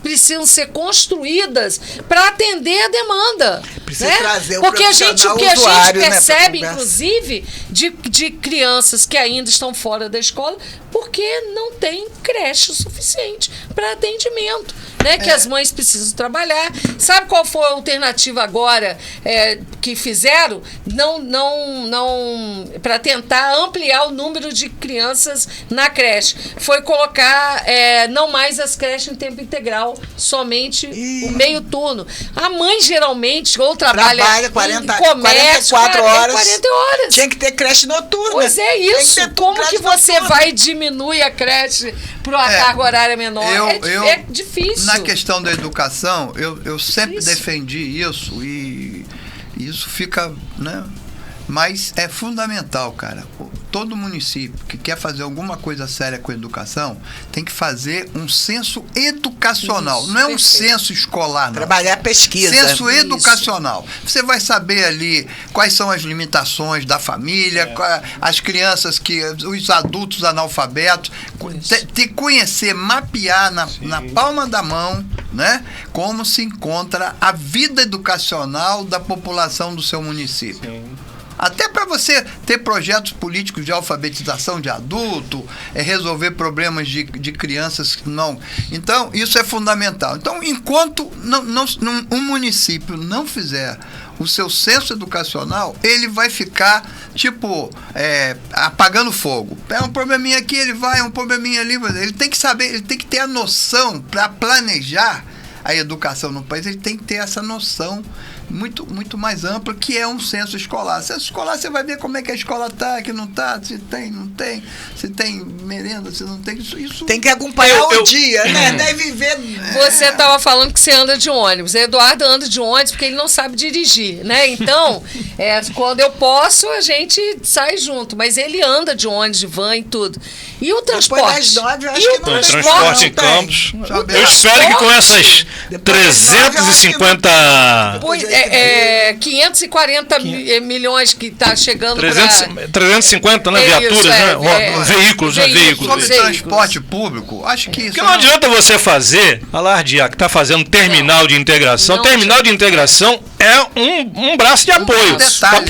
precisam ser construídas para atender a demanda, né? Porque o que a gente percebe, né, inclusive, de crianças que ainda estão fora da escola, porque não tem creche o suficiente para atendimento, né? Que as mães precisam trabalhar. Sabe qual foi a alternativa agora que fizeram? Não para tentar ampliar o número de crianças na creche. Foi colocar não mais as creches em tempo integral, somente o meio turno. A mãe geralmente ou trabalha em comércio, 44 horas. 40 horas. Tinha que ter creche noturna. Pois é isso. Como que você vai diminuir a creche para uma carga horária menor? É difícil. Na questão da educação, eu sempre defendi isso e isso fica, né? Mas é fundamental, cara. Todo município que quer fazer alguma coisa séria com a educação tem que fazer um censo educacional. Não é um censo escolar, não. Trabalhar pesquisa. Censo educacional. Você vai saber ali quais são as limitações da família, as crianças, os adultos analfabetos, conhecer, mapear na palma da mão, né, como se encontra a vida educacional da população do seu município. Sim. Até para você ter projetos políticos de alfabetização de adulto, resolver problemas de crianças que não. Então, isso é fundamental. Então, enquanto um município não fizer o seu censo educacional, ele vai ficar, apagando fogo. É um probleminha aqui, ele vai, é um probleminha ali. Ele tem que saber, ele tem que ter a noção para planejar a educação no país, ele tem que ter essa noção muito, muito mais ampla, que é um censo escolar. Censo escolar, você vai ver como é que a escola está, que não está, se tem, não tem, se tem merenda, se não tem. Isso tem que acompanhar o dia, né? Deve viver. Você estava falando que você anda de ônibus. Eduardo anda de ônibus porque ele não sabe dirigir, né? Então, quando eu posso, a gente sai junto. Mas ele anda de ônibus, de van e tudo. E o transporte? Transporte em Campos. Eu espero que com essas 350... 540 milhões que está chegando 350, né? Viaturas, né? Veículos, né? Sobre transporte público, acho que isso... Porque não adianta você fazer, alardear, que está fazendo terminal de integração. Não, terminal de integração é um braço de apoio. detalhe,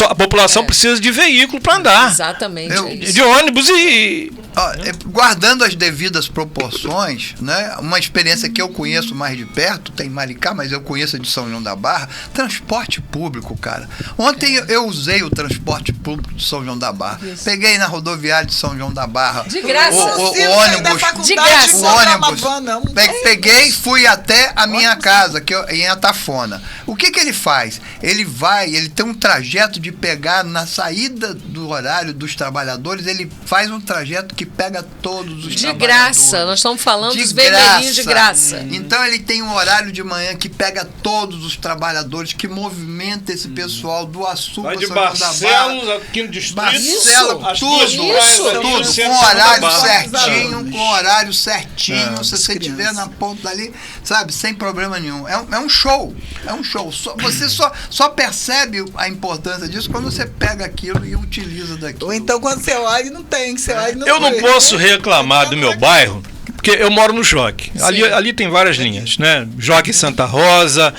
A população precisa de veículo para andar. Exatamente. De ônibus e... Guardando as devidas proporções, né? Uma experiência que eu conheço mais de perto, tem Maricá, mas eu conheço de São João da Barra, transporte público, cara. Ontem eu usei o transporte público de São João da Barra. Isso. Peguei na rodoviária de São João da Barra. De graça. O ônibus. De graça. O ônibus. Peguei e fui até a minha casa, em Atafona. O que ele faz? Ele tem um trajeto de pegar na saída do horário dos trabalhadores, ele faz um trajeto que pega todos os de trabalhadores. graça, nós estamos falando dos graça. vermelhinhos de graça. Então ele tem um horário de manhã que pega todos os trabalhadores, que movimenta esse pessoal do Açu para São João da Barra. Aqui no distrito. Barcelos, tudo, com horário certinho, se você estiver na ponta ali, sabe, sem problema nenhum. É um show, Você só percebe a importância disso quando você pega aquilo e utiliza daquilo. Ou então quando você olha, não tem, você olha e não Eu não vê. posso reclamar do meu bairro, porque eu moro no Jockey. Ali tem várias linhas, né? Jockey Santa Rosa,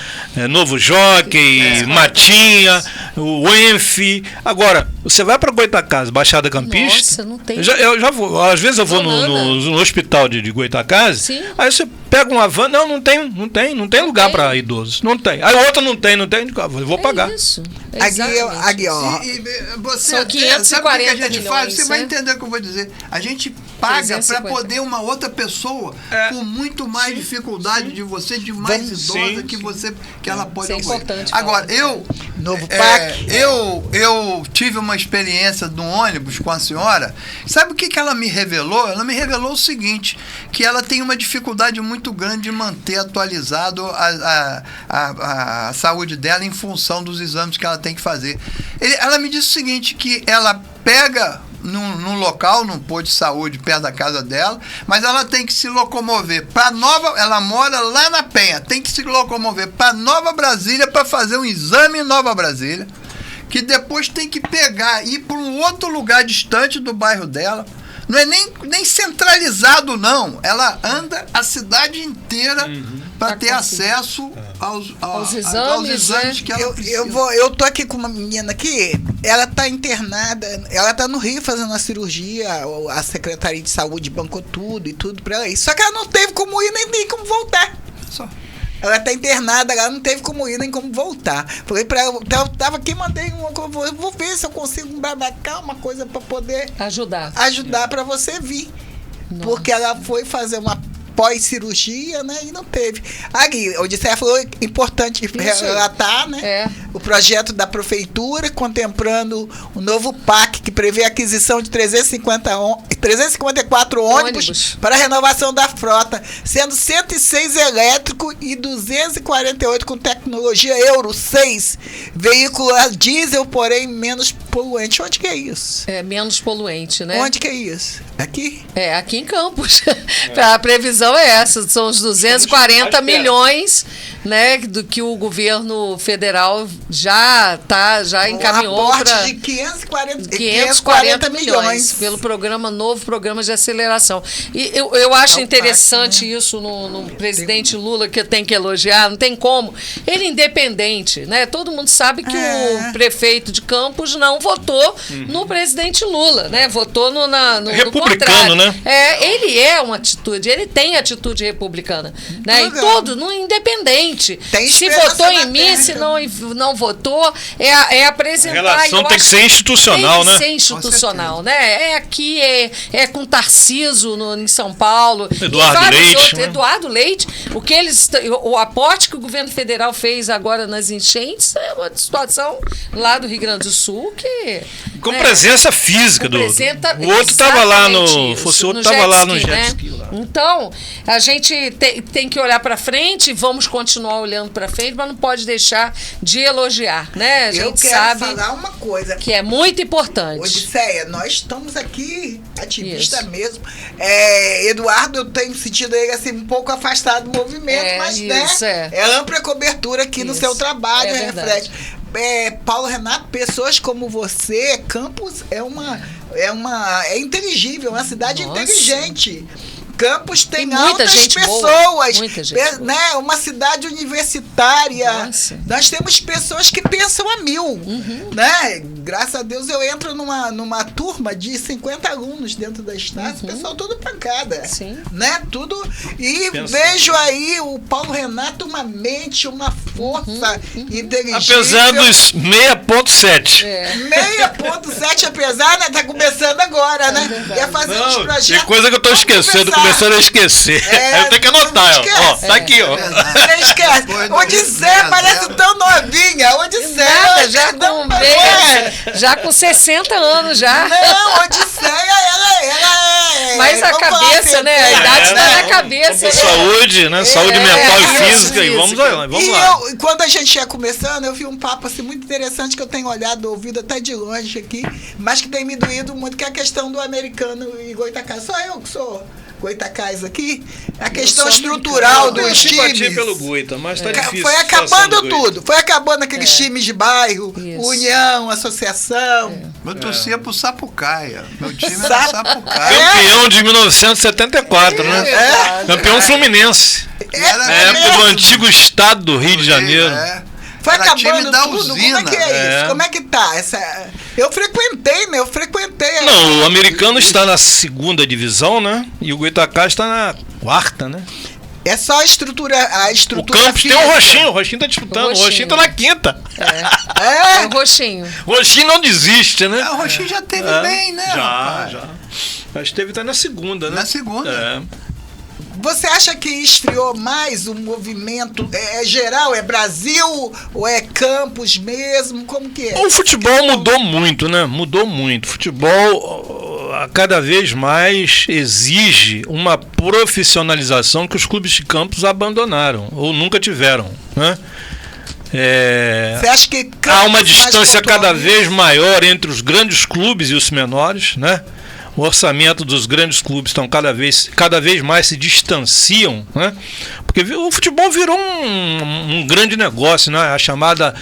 Novo Jockey, Matinha, o Enf. Agora, você vai para Goitacazes, Baixada Campista. Nossa, não tem. Eu já vou. Às vezes eu vou no hospital de Goitacazes. Sim. Aí você pega uma van. Não tem lugar para idosos. Não tem. Aí outra não tem. Eu vou pagar. Isso. Aqui, ó. Você São 540 sabe o que a gente milhões, faz? Você vai né? entender o que eu vou dizer. A gente paga para 350. poder uma outra pessoa com muito mais dificuldade de você, de mais idosa que ela pode Isso é apoiar. importante Agora, falar. Novo PAC. Eu tive uma experiência no ônibus com a senhora. Sabe o que ela me revelou? Ela me revelou o seguinte, que ela tem uma dificuldade muito grande de manter atualizado a saúde dela em função dos exames que ela tem que fazer. Ela me disse o seguinte, que ela pega num local, num posto de saúde perto da casa dela, mas ela tem que se locomover para ela mora lá na Penha, tem que se locomover para Nova Brasília para fazer um exame em Nova Brasília, que depois tem que ir para um outro lugar distante do bairro dela. Não é nem centralizado, não. Ela anda a cidade inteira para ter acesso aos exames que ela precisa. Eu tô aqui com uma menina aqui, ela tá internada, ela tá no Rio fazendo uma cirurgia, a Secretaria de Saúde bancou tudo e tudo pra ela ir. Só que ela não teve como ir nem como voltar. Só. Ela tá internada, ela não teve como ir nem como voltar. Falei pra ela, eu tava aqui, mandei eu vou ver se eu consigo embarcar uma coisa pra poder ajudar pra você vir. Nossa. Porque ela foi fazer uma pós-cirurgia, né, e não teve. Aqui, o Odisseia falou, importante relatar, né, o projeto da prefeitura contemplando o novo PAC que prevê a aquisição de 354 ônibus para a renovação da frota, sendo 106 elétricos e 248 com tecnologia Euro 6, veículo a diesel, porém menos poluente. Onde que é isso? É menos poluente, né? Onde que é isso? Aqui? Aqui em Campos. A previsão é essa, são os 240 milhões, né, do que o governo federal já encaminhou para de 540 milhões pelo novo programa de aceleração. E eu acho interessante isso no presidente Lula, que eu tenho que elogiar, não tem como. Ele é independente, né? Todo mundo sabe que o prefeito de Campos não votou no presidente Lula, né? Votou no republicano, contrário. Né? Ele é uma atitude, ele tem atitude republicana, né? E todo, independente. Se votou em mim, se não votou, é apresentar. A relação tem que ser institucional, né? Tem que ser institucional, né? Aqui, com Tarciso em São Paulo. Eduardo Leite. Né? Eduardo Leite. O aporte que o governo federal fez agora nas enchentes é uma situação lá do Rio Grande do Sul que... Com presença física do outro. O outro estava lá no jet ski. Lá. Então, a gente tem que olhar para frente, vamos continuar continuar olhando para frente, mas não pode deixar de elogiar, né? A gente Eu quero sabe falar uma coisa. que é muito importante. Odisseia, nós estamos aqui, ativista Isso. mesmo. Eduardo, eu tenho sentido ele assim, um pouco afastado do movimento, mas isso, é ampla cobertura aqui no Isso, seu trabalho, é reflete. Paulo Renato, pessoas como você, Campos é inteligível, é uma cidade Nossa. inteligente. Campos tem muita altas gente boa, pessoas, muita gente boa. né? Uma cidade universitária. Nossa. Nós temos pessoas que pensam a mil, né? Graças a Deus eu entro numa turma de 50 alunos dentro da Estácio, o pessoal todo pancada, Sim. né? Tudo, e vejo aí o Paulo Renato uma mente, uma força inteligente. Apesar dos 6,7. 6,7, apesar, né? Tá começando agora, né? Ia fazer uns projetos. Tem coisa que eu tô Vamos esquecendo, conversar. começando a esquecer. Eu tenho que anotar, não ó. esquece. Tá aqui, ó. Você esquece. Odisseia parece tão novinha. Odisseia. Nada, já com 60 anos já. Não, Odisseia, ela é. Mas a vamos falar cabeça, assim, né? A idade tá na cabeça. Saúde, né? Saúde mental e física. E vamos lá. E quando a gente ia começando, eu vi um papo assim, muito interessante que eu tenho olhado, ouvido até de longe aqui, mas que tem me doído muito, que é a questão do americano e Goitacás. Só eu que sou Goitacás aqui. A questão estrutural dos times. pelo Goita, mas tá difícil. Foi acabando tudo. Foi acabando aqueles times de bairro, Isso. União, associação. Eu torcia pro Sapucaia. Meu time era Sapucaia. Campeão de 1974, né? Campeão Fluminense. Na época do antigo estado do Rio de Janeiro. Foi Era time acabando da tudo. usina. Como é que é isso? Como é que tá? Eu frequentei, né? Não, o americano está na 2ª divisão, né? E o Goitacás está na 4ª, né? É só a estrutura O Campos tem o Roxinho tá disputando, o Roxinho tá na 5ª. É o Roxinho. O Roxinho não desiste, né? O Roxinho já teve bem, né? Já. Mas tá na 2ª, né? Na 2ª. Você acha que esfriou mais o movimento? É geral? É Brasil? Ou é Campos mesmo? Como que é? O futebol mudou muito, né? Mudou muito. O futebol cada vez mais exige uma profissionalização que os clubes de Campos abandonaram ou nunca tiveram, né? Você acha que há uma distância cada vez maior entre os grandes clubes e os menores, né? O orçamento dos grandes clubes estão cada vez mais se distanciam, né? Porque o futebol virou um grande negócio, né? A chamada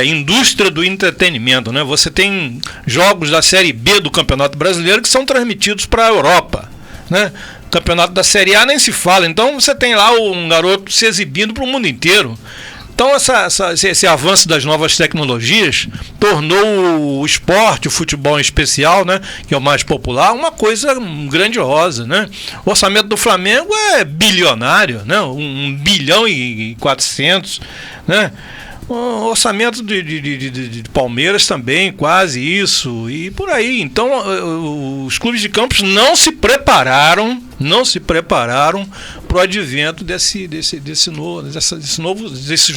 indústria do entretenimento, né? Você tem jogos da Série B do Campeonato Brasileiro que são transmitidos para a Europa, né? O campeonato da Série A nem se fala. Então você tem lá um garoto se exibindo para o mundo inteiro. Então esse avanço das novas tecnologias tornou o esporte, o futebol em especial, né, que é o mais popular, uma coisa grandiosa, né? O orçamento do Flamengo é bilionário, né? 1,4 bilhão, né? O orçamento de Palmeiras também, quase isso, e por aí. Então, os clubes de Campos não se prepararam para o advento desses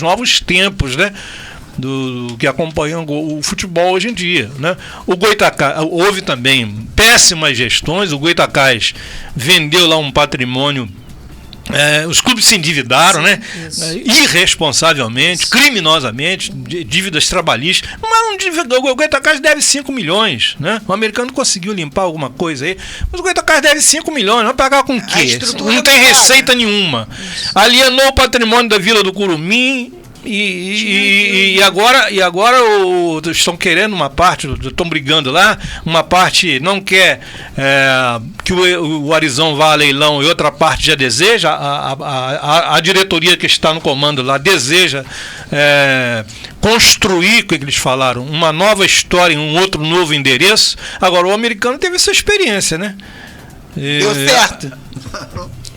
novos tempos, né? Do que acompanham o futebol hoje em dia, né? O Goitacás, houve também péssimas gestões. O Goitacás vendeu lá um patrimônio. Os clubes se endividaram, né? Irresponsavelmente, criminosamente, dívidas trabalhistas. Mas o Goitacás deve 5 milhões, né? O americano conseguiu limpar alguma coisa aí, mas o Goitacás deve 5 milhões. Vai pagar com o quê? Não tem receita nenhuma. Alienou o patrimônio da Vila do Curumim. E agora estão querendo uma parte, estão brigando lá, uma parte não quer que o Arizão vá a leilão e outra parte já deseja, a diretoria que está no comando lá deseja construir, o que eles falaram, uma nova história em um outro novo endereço. Agora o americano teve essa experiência, né? Deu certo.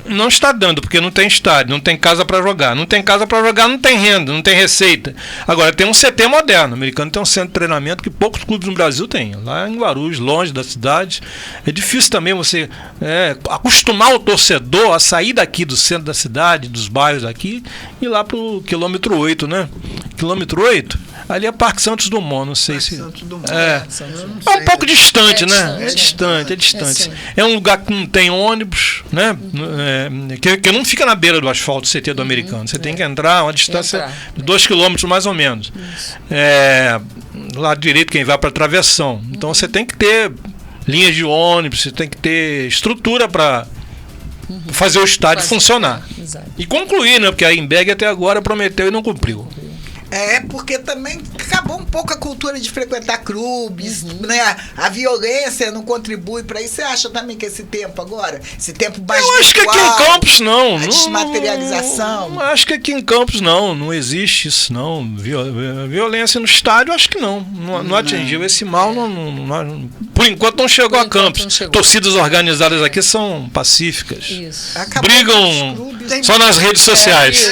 Não está dando, porque não tem estádio, não tem casa para jogar. Não tem casa para jogar, não tem renda, não tem receita. Agora, tem um CT moderno. O americano tem um centro de treinamento que poucos clubes no Brasil têm. Lá em Guarulhos, longe da cidade. É difícil também você acostumar o torcedor a sair daqui do centro da cidade, dos bairros aqui, e ir lá para o quilômetro 8, né? Quilômetro 8. Ali é Parque Santos Dumont, não sei Parque se... Santos Dumont. É um pouco distante, né? É distante. É um lugar que não tem ônibus, né? Que não fica na beira do asfalto, CT do Americano. Você tem que entrar uma distância de 2 km mais ou menos. Do lado direito, quem vai para Travessão. Então você tem que ter linhas de ônibus, você tem que ter estrutura para fazer o estádio funcionar. Exato. E concluir, né? Porque a Imbeg até agora prometeu e não cumpriu. Porque também acabou um pouco a cultura de frequentar clubes, né? A violência não contribui para isso. Você acha também que esse tempo agora, esse tempo mais Eu acho que aqui em Campos não. A desmaterialização. Não, acho que aqui em Campos não existe isso não. Violência no estádio, acho que não atingiu esse mal. Por enquanto não chegou a Campos. Torcidas organizadas aqui são pacíficas. Isso. Brigam só nas redes sociais.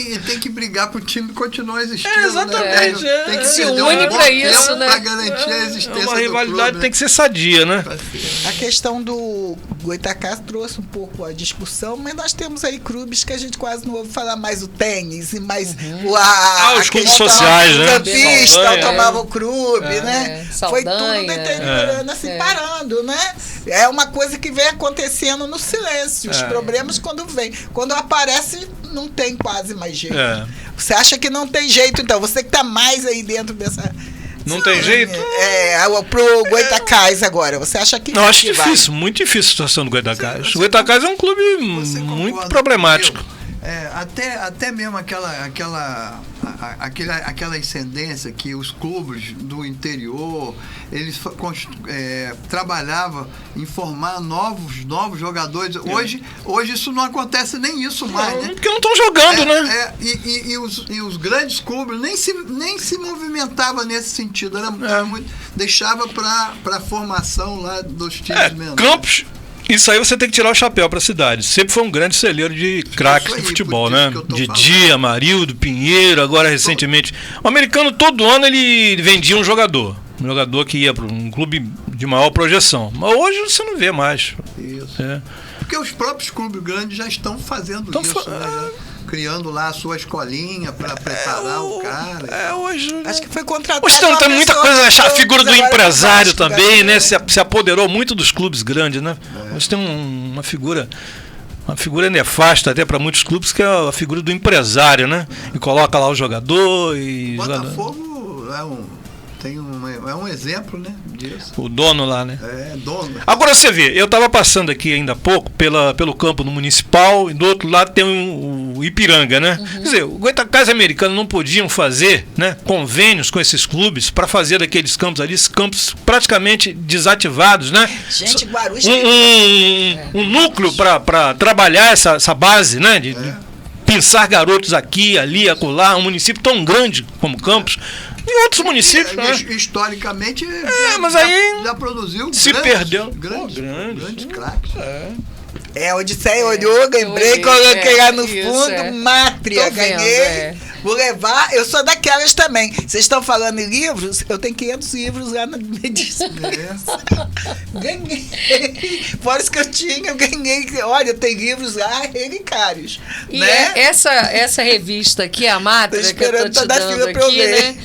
E tem que brigar pro time continuar existindo. Exatamente. Né? Tem que se perder une para isso, né? Para garantir a existência uma rivalidade do clube, tem que ser sadia, né? A questão do Goitacás trouxe um pouco a discussão, mas nós temos aí clubes que a gente quase não ouve falar mais o tênis e mais os clubes sociais, né? O campista tomava o clube, né? Saldanha, foi tudo da interioranas assim, parando, né? É uma coisa que vem acontecendo no silêncio. Os problemas quando aparece, não tem quase mais jeito. Você acha que não tem jeito, então? Você que está mais aí dentro dessa... Não tem jeito? Pro Goitacás agora. Você acha que... Não, acho difícil, muito difícil a situação do Goitacás. O Goitacás é um clube muito problemático. Até mesmo aquela ascendência que os clubes do interior eles trabalhavam em formar novos jogadores. Hoje isso não acontece nem isso mais, né? Porque não estão jogando, né? E os grandes clubes nem se movimentavam nesse sentido. Deixava para a formação lá dos times menores. Campos. Isso aí você tem que tirar o chapéu para a cidade. Sempre foi um grande celeiro de craques de futebol, né? Didi, Amarildo, Pinheiro, agora recentemente. O Americano, todo ano, ele vendia um jogador. Um jogador que ia para um clube de maior projeção. Mas hoje você não vê mais. Isso. Porque os próprios clubes grandes já estão fazendo isso, né? Criando lá a sua escolinha para preparar o cara. Hoje... Acho que foi contratado. Hoje tem muita coisa, a figura do empresário também, né? Se apoderou muito dos clubes grandes, né? Hoje tem uma figura nefasta até para muitos clubes, que é a figura do empresário, né? E coloca lá o jogador e... Botafogo é um exemplo, né, disso. O dono lá, né? Dono. Agora você vê, eu estava passando aqui ainda há pouco pelo campo no Municipal e do outro lado tem o Ipiranga, né? Quer dizer, o Goitacás Americano não podiam fazer, né, convênios com esses clubes para fazer daqueles campos ali, campos praticamente desativados, né? Gente, Guarulhos um núcleo para trabalhar essa base, né? De pensar garotos aqui, ali, acolá, um município tão grande como Campos. E outros municípios, né? Historicamente, mas aí já produziu grandes craques. Odisseia olhou, lembrei, coloquei lá no fundo, Mátria, ganhei. Vou levar, eu sou daquelas também. Vocês estão falando em livros? Eu tenho 500 livros lá na medicina. Ganhei. Fora isso que eu tinha, eu ganhei. Olha, tem livros lá relicários. E né? essa revista aqui, a Mátria, que eu tô te dando aqui, né?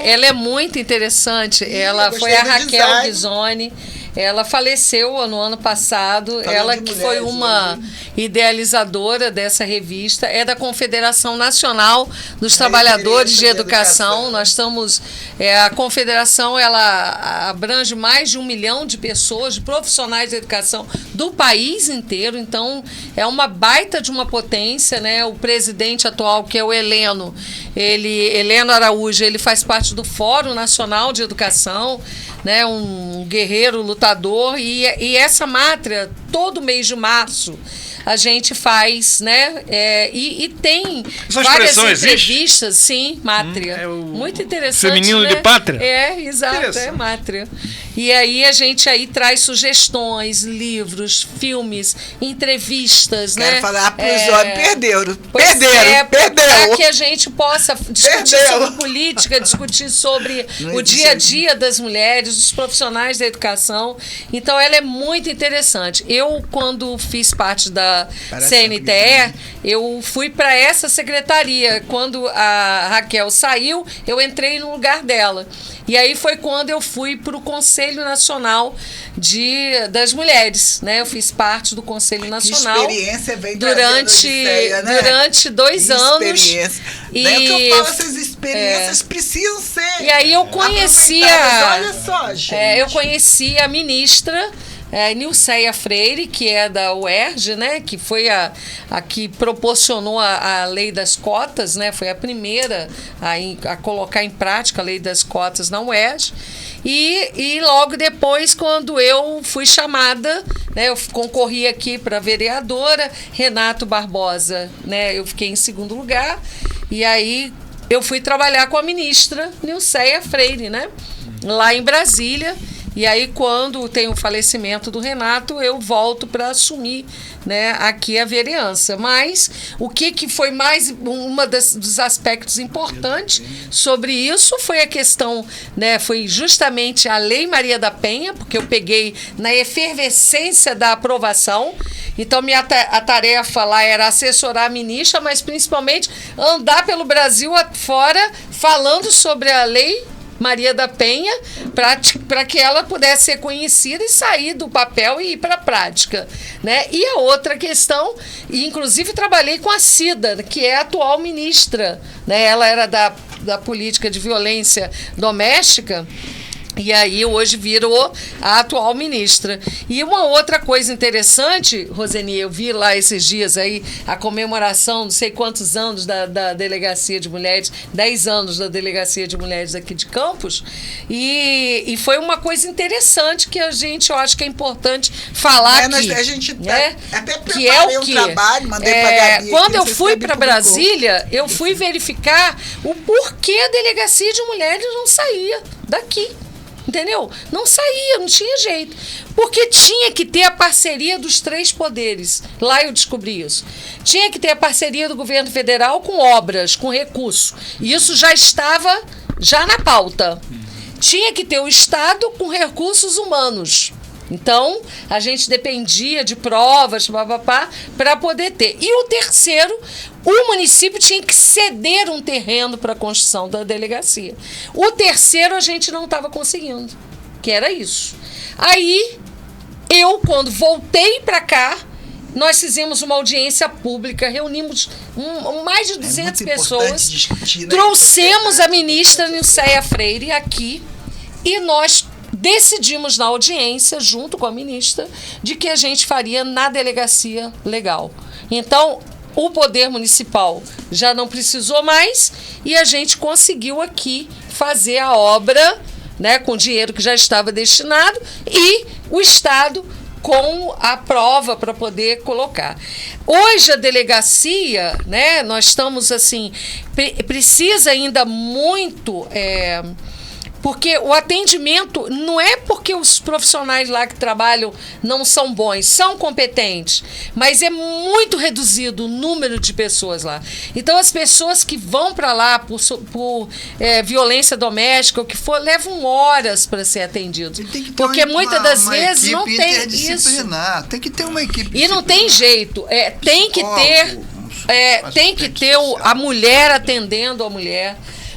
Ela é muito interessante. Ela foi a Raquel Ghisoni. Ela faleceu no ano passado. Ela que foi uma idealizadora dessa revista. É da Confederação Nacional dos Trabalhadores de Educação. Nós estamos... a confederação, ela abrange mais de 1 milhão de pessoas, de profissionais de educação do país inteiro. Então, é uma baita de uma potência, né? O presidente atual, que é o Heleno Araújo, ele faz parte do Fórum Nacional de Educação, né? Um guerreiro lutador, e essa Mátria, todo mês de março, a gente faz, né? E tem várias entrevistas, sim, Mátria. Muito interessante. Feminino, né? De pátria? Exato, é Mátria. E aí a gente aí traz sugestões, livros, filmes, entrevistas, Quero né? falar para os homens, perderam. Para Perdeu. que a gente possa discutir sobre política, discutir sobre o dia a dia das mulheres, dos profissionais da educação. Então, ela é muito interessante. Eu, quando fiz parte da CNTE, eu fui para essa secretaria. Quando a Raquel saiu, eu entrei no lugar dela. E aí foi quando eu fui para o Conselho Nacional das Mulheres, né? Eu fiz parte do Conselho Nacional. Que experiência vem durante 2 anos. E é o que eu falo, essas experiências precisam ser. E aí eu conhecia. Olha só, gente. Eu conheci a ministra. Nilceia Freire, que é da UERJ, né, que foi a que proporcionou a lei das cotas, né, foi a primeira a colocar em prática a lei das cotas na UERJ. E logo depois, quando eu fui chamada, né, eu concorri aqui para vereadora, Renato Barbosa, né, eu fiquei em segundo lugar, e aí eu fui trabalhar com a ministra Nilceia Freire, né, lá em Brasília. E aí, quando tem o falecimento do Renato, eu volto para assumir, né, aqui a vereança. Mas o que foi mais dos aspectos importantes sobre isso foi a questão, né, foi justamente a Lei Maria da Penha, porque eu peguei na efervescência da aprovação. Então, a tarefa lá era assessorar a ministra, mas principalmente andar pelo Brasil afora falando sobre a Lei Maria da Penha, para que ela pudesse ser conhecida e sair do papel e ir para a prática, né? E a outra questão, e inclusive trabalhei com a Cida, que é a atual ministra, né? Ela era da política de violência doméstica. E aí hoje virou a atual ministra. E uma outra coisa interessante, Roseni, eu vi lá esses dias aí a comemoração, não sei quantos anos da Delegacia de Mulheres, 10 anos da Delegacia de Mulheres aqui de Campos, e foi uma coisa interessante que eu acho que é importante falar aqui. A gente até que é o que trabalho, mandei pra Gabi, quando eu fui para Brasília, eu fui verificar o porquê a Delegacia de Mulheres não saía daqui. Entendeu? Não saía, não tinha jeito. Porque tinha que ter a parceria dos 3 poderes. Lá eu descobri isso. Tinha que ter a parceria do governo federal com obras, com recurso. E isso já estava na pauta. Tinha que ter o Estado com recursos humanos. Então, a gente dependia de provas, para poder ter. E o terceiro, o município tinha que ceder um terreno para a construção da delegacia. O terceiro a gente não estava conseguindo, que era isso. Aí, eu, quando voltei para cá, nós fizemos uma audiência pública, reunimos mais de 200 pessoas, discutir, né? Trouxemos a ministra Nilceia Freire aqui e nós decidimos na audiência, junto com a ministra, de que a gente faria na delegacia legal. Então, o poder municipal já não precisou mais e a gente conseguiu aqui fazer a obra, né, com dinheiro que já estava destinado e o Estado com a prova para poder colocar. Hoje a delegacia, né, nós estamos assim, precisa ainda muito... Porque o atendimento não é porque os profissionais lá que trabalham não são bons, são competentes, mas é muito reduzido o número de pessoas lá. Então, as pessoas que vão para lá por violência doméstica, o que for, levam horas para ser atendidos. Porque muitas das vezes não tem isso. Tem que ter uma equipe. E não tem jeito. Tem que ter a mulher atendendo a mulher.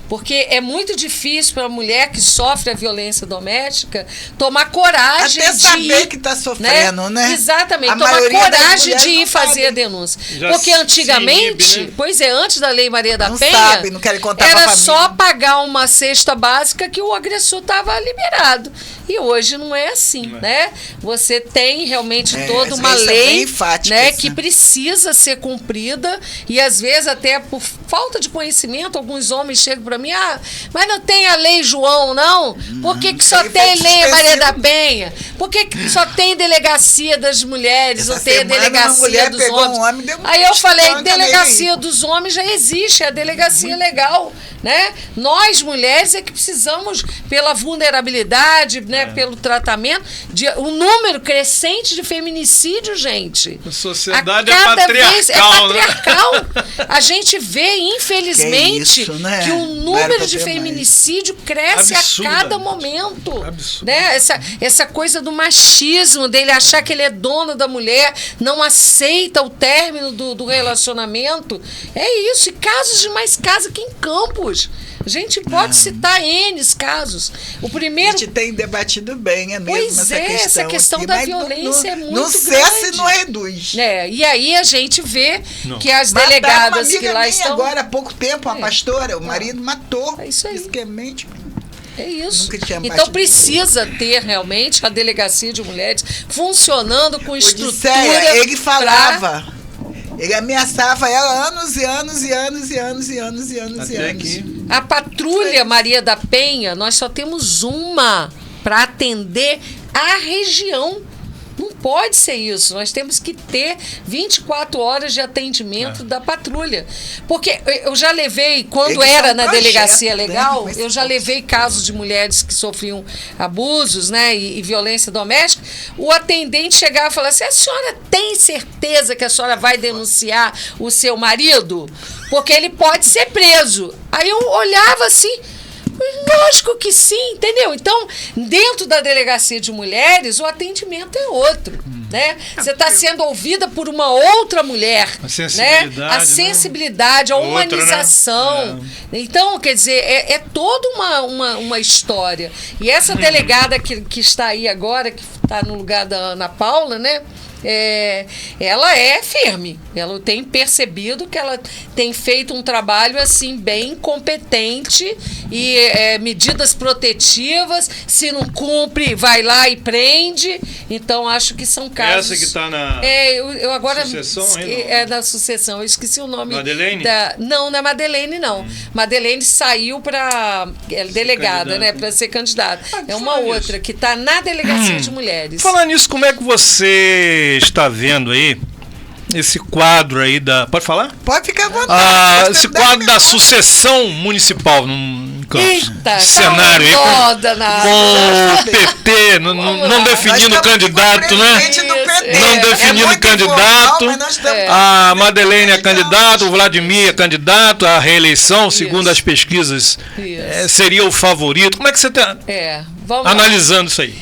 Porque é muito difícil para a mulher que sofre a violência doméstica tomar coragem até de saber ir, que está sofrendo, né? Exatamente, tomar coragem de ir fazer a denúncia. Porque antigamente, inibe, né? Antes da Lei Maria da Penha, não querem contar era só pagar uma cesta básica que o agressor estava liberado. E hoje não é assim, né? Você tem realmente toda uma lei, né, que precisa ser cumprida e às vezes até por falta de conhecimento, alguns homens chegam para mim mim, mas não tem a Lei João, não? Por que só tem Lei Maria da Penha? Por que só tem delegacia das mulheres, não tem a delegacia dos homens? Aí eu falei, delegacia dos homens já existe, é a delegacia legal, né? Nós, mulheres, é que precisamos, pela vulnerabilidade, né, pelo tratamento, o número crescente de feminicídio, gente. A sociedade é patriarcal, né? A gente vê, infelizmente, que o número de feminicídio cresce a cada momento. Né? Essa coisa do machismo, dele achar que ele é dono da mulher, não aceita o término do relacionamento. É isso. E casos de mais casos aqui em Campos. A gente pode citar N casos. O primeiro... A gente tem debatido bem, mesmo essa questão aqui, da violência é muito grande. Não cessa e não reduz. E aí a gente vê que as delegadas que lá estão... Agora, há pouco tempo, a pastora, o marido matou. É isso aí. Fisicamente. É isso. Então precisa ter realmente a delegacia de mulheres funcionando com estrutura. Ele falava... Ele ameaçava ela anos e anos e anos e anos e anos e anos e anos. A patrulha Maria da Penha, nós só temos uma para atender a região. Não pode ser isso. Nós temos que ter 24 horas de atendimento da patrulha. Porque eu já levei, quando era na delegacia legal, eu já levei casos de mulheres que sofriam abusos, né, e violência doméstica. O atendente chegava e falava assim: a senhora tem certeza que a senhora vai denunciar o seu marido? Porque ele pode ser preso. Aí eu olhava assim... Lógico que sim, entendeu? Então, dentro da delegacia de mulheres, o atendimento é outro, né? Você está sendo ouvida por uma outra mulher, a sensibilidade, né? A sensibilidade, a humanização. Né? Então, quer dizer, é toda uma história. E essa delegada que está aí agora, que está no lugar da Ana Paula, né? Ela é firme. Ela tem percebido que ela tem feito um trabalho assim bem competente e medidas protetivas. Se não cumpre, vai lá e prende. Então acho que são casos. Essa que está na eu agora sucessão ainda? É na sucessão. Eu esqueci o nome. Madeleine? Não é Madeleine, não. Madeleine saiu para delegada, né? Para ser candidata. É uma outra que está na delegacia de mulheres. Falando nisso, como é que você está vendo aí esse quadro aí da... Pode falar? Pode ficar à vontade. Esse quadro da sucessão municipal no Campos. Eita, cenário aí com o PT não definindo candidato, né? Não definindo candidato. A Madeleine é candidata, o Vladimir é candidato à reeleição, segundo as pesquisas, seria o favorito. Como é que você está analisando isso aí?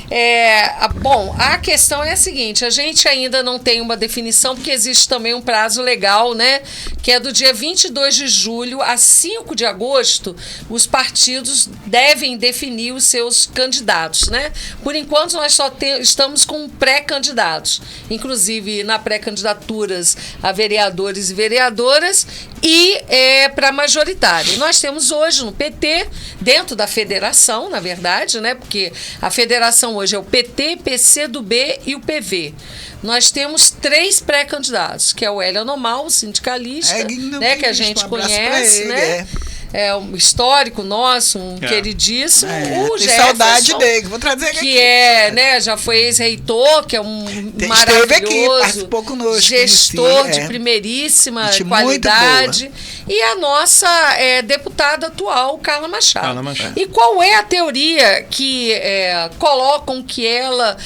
Bom, a questão é a seguinte: a gente ainda não tem uma definição, porque existe também um prazo legal, né? Que é do dia 22 de julho a 5 de agosto, os partidos devem definir os seus candidatos, né? Por enquanto, nós só estamos com pré-candidatos, inclusive na pré-candidaturas a vereadores e vereadoras e para majoritário. Nós temos hoje no PT, dentro da federação, na verdade, né? Porque a federação hoje é o PT, PCdoB e o PV. Nós temos 3 pré-candidatos, que é o Hélio Anomar, o sindicalista, né, que a gente conhece, né? É um histórico nosso, queridíssimo. O Jefferson, saudade dele, vou trazer ele que aqui. Né, já foi ex-reitor, que é um maravilhoso aqui, participou conosco, gestor de primeiríssima qualidade. E a nossa deputada atual, Carla Machado. E qual é a teoria que colocam que ela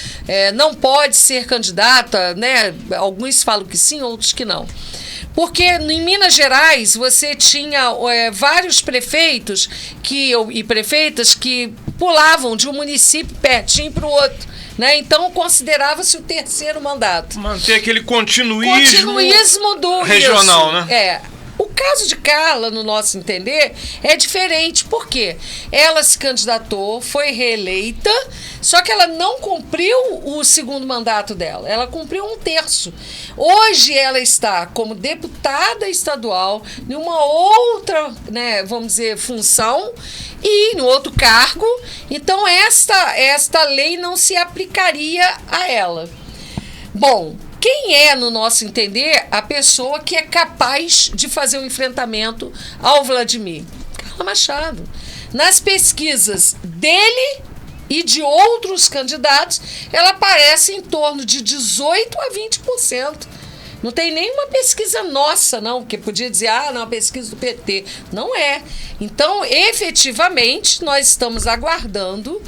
não pode ser candidata, né? Alguns falam que sim, outros que não. Porque em Minas Gerais você tinha vários prefeitos e prefeitas que pulavam de um município pertinho para o outro. Né? Então considerava-se o terceiro mandato. Manter aquele continuismo do regional, né? O caso de Carla, no nosso entender, é diferente. Por quê? Ela se candidatou, foi reeleita, só que ela não cumpriu o segundo mandato dela. Ela cumpriu 1/3. Hoje ela está como deputada estadual em uma outra, né, vamos dizer, função e no outro cargo. Então esta lei não se aplicaria a ela. Bom, quem é, no nosso entender, a pessoa que é capaz de fazer um enfrentamento ao Vladimir? Carla Machado. Nas pesquisas dele e de outros candidatos, ela aparece em torno de 18% a 20%. Não tem nenhuma pesquisa nossa, não, que podia dizer, não, pesquisa do PT. Não é. Então, efetivamente, nós estamos aguardando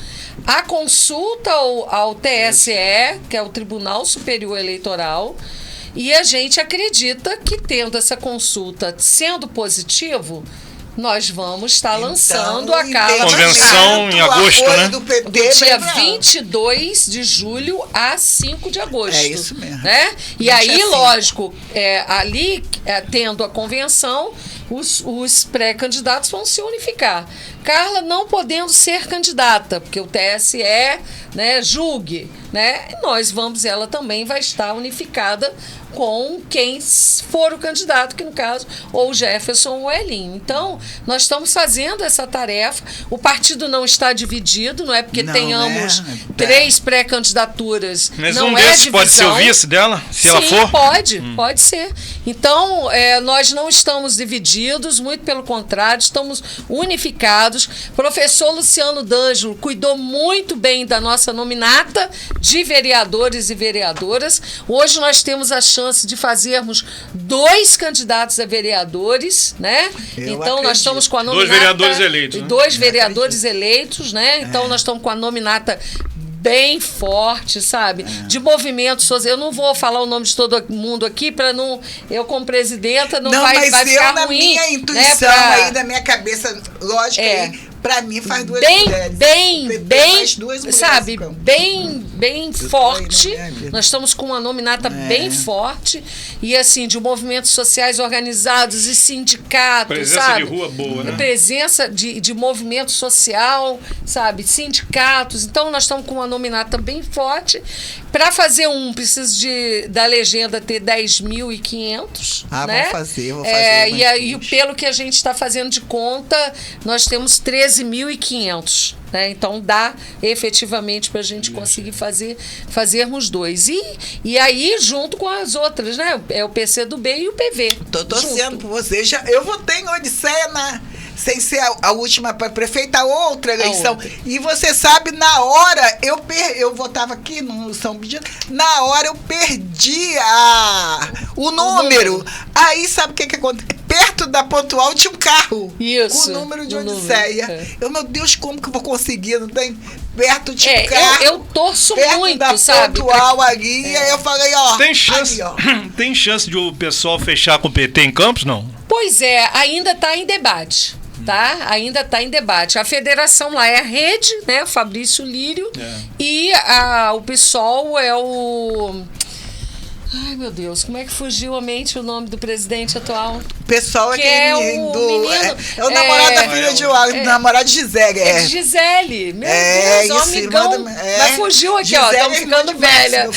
a consulta ao TSE, que é o Tribunal Superior Eleitoral, e a gente acredita que, tendo essa consulta sendo positivo, nós vamos estar lançando a Carla Convenção em agosto, né? Do PT, do dia 22 de julho a 5 de agosto. É isso mesmo. Né? E aí, lógico, ali, tendo a convenção, os pré-candidatos vão se unificar. Carla não podendo ser candidata, porque o TSE, né, julgue, né? E ela também vai estar unificada com quem for o candidato, que no caso, ou o Jefferson ou o Elinho. Então, nós estamos fazendo essa tarefa. O partido não está dividido, não é porque tenhamos 3 pré-candidaturas. Mas não um desses divisão. pode ser o vice dela, se ela for? Pode ser. Então, nós não estamos divididos, muito pelo contrário, estamos unificados. Professor Luciano D'Angelo cuidou muito bem da nossa nominata de vereadores e vereadoras. Hoje nós temos a chance de fazermos 2 candidatos a vereadores, né? Então nós estamos com a nominata... 2 vereadores eleitos. Né? 2 vereadores eleitos, né? Então nós estamos com a nominata bem forte, sabe? De movimentos sociais. Eu não vou falar o nome de todo mundo aqui para não... Eu, como presidenta, não vai ficar ruim. Mas na minha intuição, aí, da minha cabeça, lógico, para mim faz 2 mulheres. Bem, mulheres, sabe? então. Bem forte. Nós estamos com uma nominata bem forte. E, assim, de movimentos sociais organizados e sindicatos, presença sabe? de rua boa, né? Presença de movimento social, sabe? Sindicatos. Então, nós estamos com uma nominata bem forte. Para fazer precisa da legenda ter 10.500. Né? Vou fazer. E aí, pelo que a gente está fazendo de conta, nós temos 13.500. Né? Então, dá efetivamente para a gente conseguir fazermos 2. E aí, junto com as outras, né? É o PCdoB e o PV. Tô torcendo por você. Eu votei em Odisseia sem ser a última para prefeita, outra eleição. E você sabe, na hora, eu votava aqui no São Benedito, na hora eu perdi o número. Aí, sabe o que aconteceu? Perto da pontual tinha um carro. Isso. Com o número de Odisseia. Meu Deus, como que eu vou conseguir? Não tem? Perto de um carro. Eu torço perto muito, da sabe? Pontual ali. E aí eu falei, Tem chance de o pessoal fechar com o PT em Campos, não? Pois é, ainda está em debate. Tá? Ainda está em debate. A federação lá é a Rede, né? Fabrício Lírio. E o PSOL é o... Ai, meu Deus, como é que fugiu a mente o nome do presidente atual? O pessoal que é o menino, é o namorado da filha de namorado de Gisele. É de Gisele. Meu Deus, o amigão. Mas fugiu aqui, Gisele, estamos ficando velha.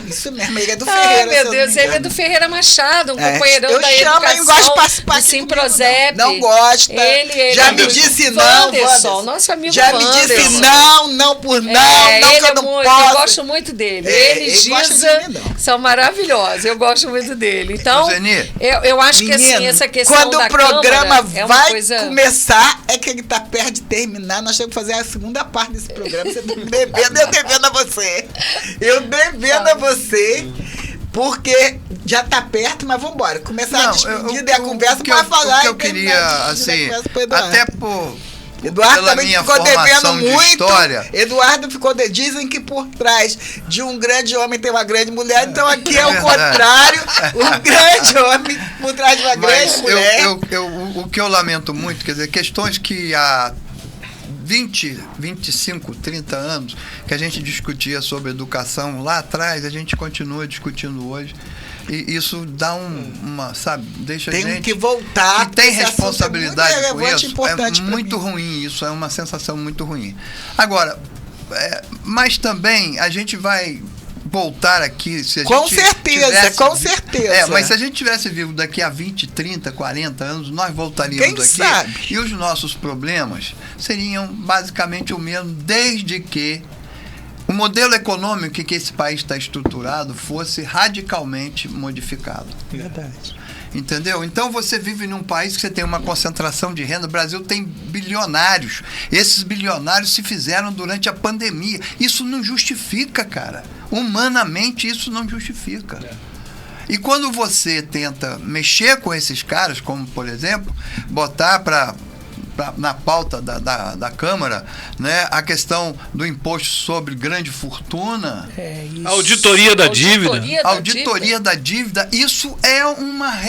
Isso mesmo, ele é do Ferreira. Ai, meu Deus, ele é do Ferreira Machado, um companheirão da educação. Eu gosto de participar do Simprozep. Não gosta. Ele já me disse não, Wanderson, nosso amigo já me disse não por não, não que eu não posso. Eu gosto muito dele. Ele e Giza são maravilhosos. Eu gosto muito dele. Então, eu acho que assim, essa questão quando o programa vai começar, é que ele está perto de terminar. Nós temos que fazer a segunda parte desse programa. Você tá me devendo, eu devendo a você. Eu devendo a você, porque já está perto, mas vamos embora. Começar a despedir a conversa para falar. O que eu queria, assim, até Eduardo também ficou devendo muito. História. Eduardo dizem que por trás de um grande homem tem uma grande mulher, então aqui é o contrário. Um grande homem por trás de uma grande mulher. O que eu lamento muito, quer dizer, questões que há 20, 25, 30 anos que a gente discutia sobre educação lá atrás, a gente continua discutindo hoje. E isso dá sabe, deixa a gente... Tem que voltar. E tem responsabilidade com isso. É muito ruim isso, é uma sensação muito ruim. Agora, mas também a gente vai voltar aqui... Se a gente com certeza. Mas se a gente tivesse vivo daqui a 20, 30, 40 anos, nós voltaríamos aqui. Sabe? E os nossos problemas seriam basicamente o mesmo, desde que o modelo econômico que esse país está estruturado fosse radicalmente modificado. Verdade. Entendeu? Então você vive num país que você tem uma concentração de renda. O Brasil tem bilionários. Esses bilionários se fizeram durante a pandemia. Isso não justifica, cara. Humanamente isso não justifica. E quando você tenta mexer com esses caras, como por exemplo, botar na pauta da Câmara, né, a questão do imposto sobre grande fortuna, a auditoria da dívida. Auditoria da dívida, isso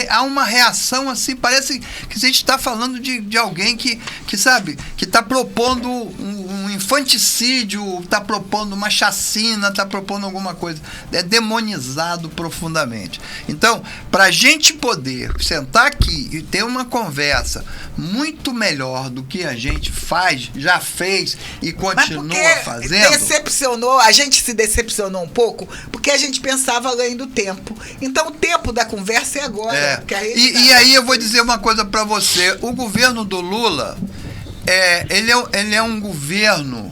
há uma reação assim, parece que a gente está falando de alguém que sabe, que está propondo um infanticídio, está propondo uma chacina, está propondo alguma coisa. É demonizado profundamente. Então, para a gente poder sentar aqui e ter uma conversa muito melhor do que a gente já fez e continua fazendo. A gente se decepcionou um pouco porque a gente pensava além do tempo. Então o tempo da conversa é agora. E aí eu vou dizer uma coisa para você. O governo do Lula, ele é um governo,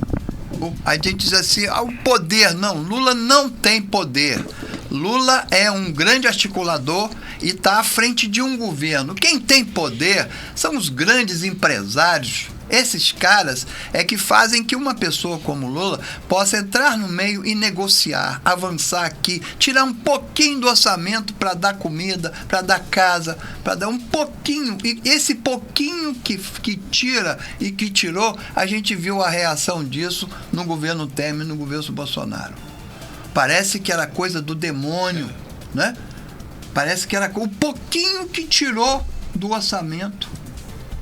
a gente diz assim, o poder, não, Lula não tem poder. Lula é um grande articulador e está à frente de um governo. Quem tem poder são os grandes empresários. Esses caras é que fazem que uma pessoa como Lula possa entrar no meio e negociar, avançar aqui, tirar um pouquinho do orçamento para dar comida, para dar casa, para dar um pouquinho. E esse pouquinho que tira e que tirou, a gente viu a reação disso no governo Temer e no governo Bolsonaro. Parece que era coisa do demônio, né? Parece que era o pouquinho que tirou do orçamento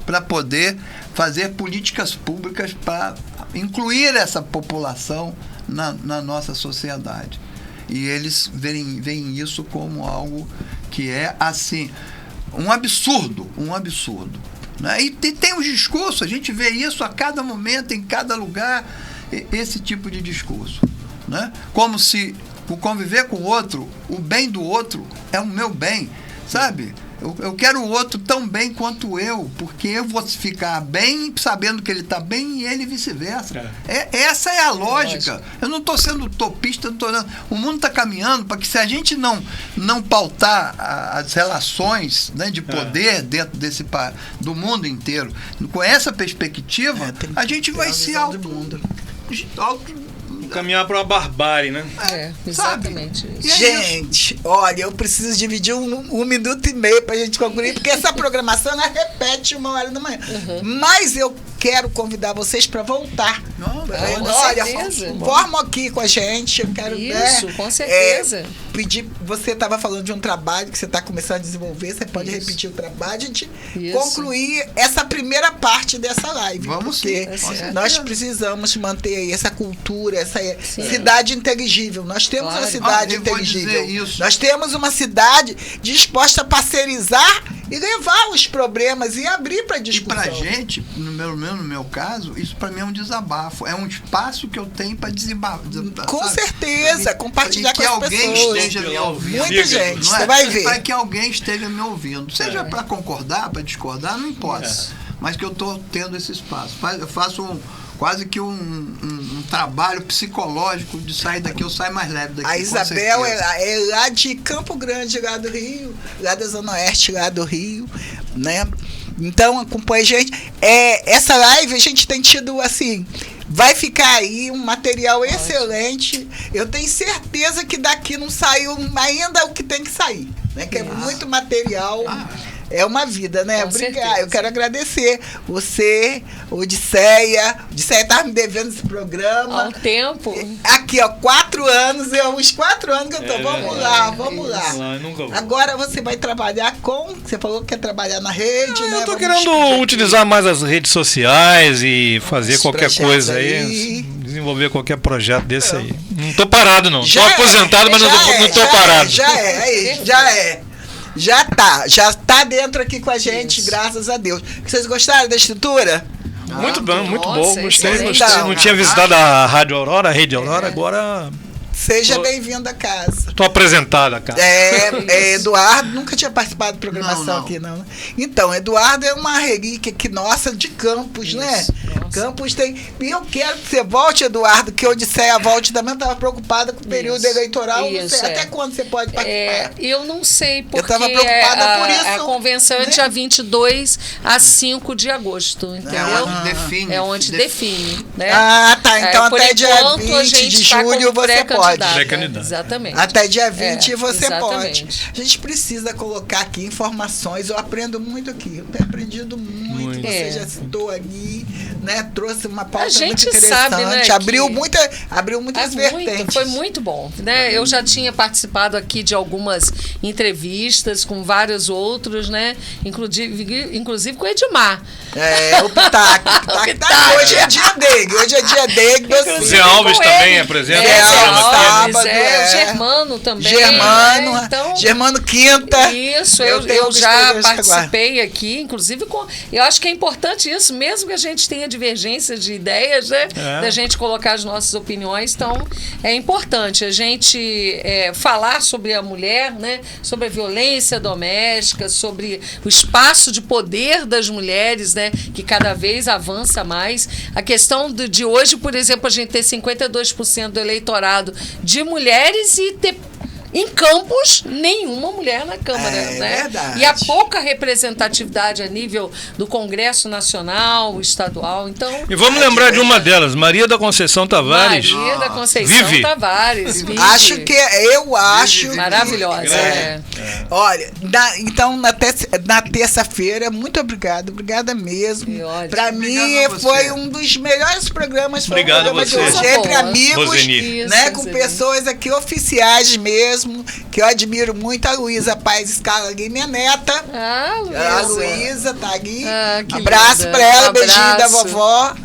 para poder fazer políticas públicas para incluir essa população na nossa sociedade. E eles veem isso como algo que é, assim, um absurdo, né? E tem os discursos, a gente vê isso a cada momento, em cada lugar, esse tipo de discurso, né? Como se o conviver com o outro, o bem do outro é o meu bem, sabe? Eu quero o outro tão bem quanto eu, porque eu vou ficar bem sabendo que ele está bem e ele vice-versa. Essa é a lógica. Eu não estou sendo utopista, o mundo está caminhando para que, se a gente não pautar as relações, né, de poder dentro do mundo inteiro, com essa perspectiva, a gente vai se caminhar para uma barbárie, né? Exatamente isso. Gente, olha, eu preciso dividir um minuto e meio pra gente concluir, porque essa programação ela repete 1h da manhã. Mas eu quero convidar vocês para voltar. Olha, forma aqui com a gente. Eu quero com certeza. Pedir. Você estava falando de um trabalho que você está começando a desenvolver. Você pode repetir o trabalho, a gente concluir essa primeira parte dessa live. Vamos porque nós precisamos manter aí essa cultura, essa cidade inteligível. Nós temos uma cidade inteligível. Nós temos uma cidade disposta a parceirizar e levar os problemas e abrir para discussão. E para gente, no meu caso, isso para mim é um desabafo. É um espaço que eu tenho para desabafar. Com certeza, compartilhar com as pessoas. Que alguém esteja me ouvindo. Muita gente, você vai ver. Para que alguém esteja me ouvindo. Seja para concordar, para discordar, não importa. Mas que eu estou tendo esse espaço. Eu faço quase que um trabalho psicológico de sair daqui, eu saio mais leve daqui. A Isabel é lá de Campo Grande, lá do Rio, lá da Zona Oeste, lá do Rio, né? Então, acompanha a gente. Essa live a gente tem tido, assim, vai ficar aí um material excelente. Eu tenho certeza que daqui não saiu ainda o que tem que sair, né? Que é muito material. É uma vida, né? Obrigada. Eu quero agradecer você, Odisseia. Odisseia estava me devendo esse programa. Há um tempo. Aqui, ó, 4 anos. Uns 4 anos que eu tô. Vamos lá. Agora você vai trabalhar Você falou que quer trabalhar na rede, né? Eu tô querendo utilizar mais as redes sociais e fazer qualquer coisa aí. Desenvolver qualquer projeto desse aí. Não tô parado, não. Tô aposentado, mas não tô parado. Já tá dentro aqui com a gente, graças a Deus. Vocês gostaram da estrutura? Muito bom, muito bom. Gostei. Não tinha visitado a Rádio Aurora, a Rede Aurora, agora... Seja bem-vindo à casa. Estou apresentado à casa. Eduardo nunca tinha participado de programação aqui, não. Então, Eduardo é uma relíquia nossa de Campos, né? Campos tem... E eu quero que você volte, Eduardo, que a Odisseia volte também. Eu estava preocupada com o período eleitoral. Não sei até quando você pode participar. Eu não sei, porque eu estava preocupada por isso. A convenção é dia 22 a 5 de agosto, entendeu? É onde define. É onde define, né? Ah, tá. Então até dia enquanto, 20 de julho você pode. Exatamente. Até dia 20 você exatamente. pode. A gente precisa colocar aqui informações. Eu aprendo muito aqui. Eu tenho aprendido muito. Você já citou ali, né? Trouxe uma pauta muito interessante. Sabe, né, abriu muitas vertentes. Foi muito bom, né? Eu já tinha participado aqui de algumas entrevistas com vários outros, né? Inclusive com o Edmar. O Pitaco. Hoje é dia dele. Zé Alves também é presente. O Germano também. Germano, né? Então, Germano Quinta. Isso, eu já participei aqui, inclusive eu acho que é importante isso, mesmo que a gente tenha divergências de ideias, né? Da gente colocar as nossas opiniões. Então, é importante a gente falar sobre a mulher, né? Sobre a violência doméstica, sobre o espaço de poder das mulheres, né? Que cada vez avança mais. A questão de hoje, por exemplo, a gente ter 52% do eleitorado de mulheres e ter em Campos, nenhuma mulher na Câmara, né? Verdade. E a pouca representatividade a nível do Congresso Nacional, estadual. Então, e vamos lembrar de uma delas, Maria da Conceição Tavares. Maria da Conceição Tavares. Vive. Eu acho. Maravilhosa. Olha, então na terça-feira, muito obrigado. Obrigada mesmo. Para mim foi um dos melhores programas. Obrigado a você. Entre amigos, né? Com pessoas aqui oficiais mesmo. Que eu admiro muito, a Luísa Paz Scalaghi, minha neta. A Luísa tá ali. Abraço pra ela, beijinho da vovó.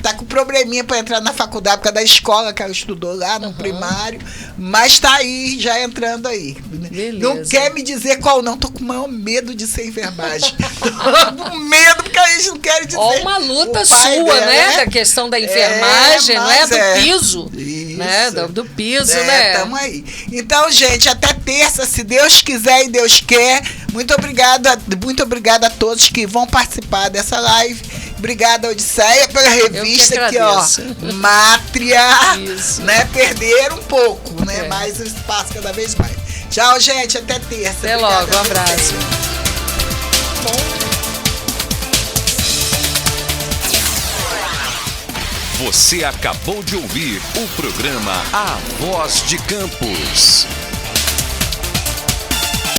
Tá com probleminha para entrar na faculdade por causa da escola que ela estudou lá no primário, mas tá aí, já entrando aí. Beleza. Não quer me dizer qual não, tô com o maior medo de ser enfermagem. Com medo, porque a gente não quer dizer. Uma luta sua, dela, né? Da questão da enfermagem, não é? Do piso. Isso. Né? Do piso, né? Tamo aí. Então, gente, até terça, se Deus quiser e Deus quer. Muito obrigada a todos que vão participar dessa live. Obrigada, Odisseia, pela revista aqui, ó. Mátria, né? Perderam um pouco, né? Mas o espaço cada vez mais. Tchau, gente. Até terça. Até logo. Um abraço. Você acabou de ouvir o programa A Voz de Campos.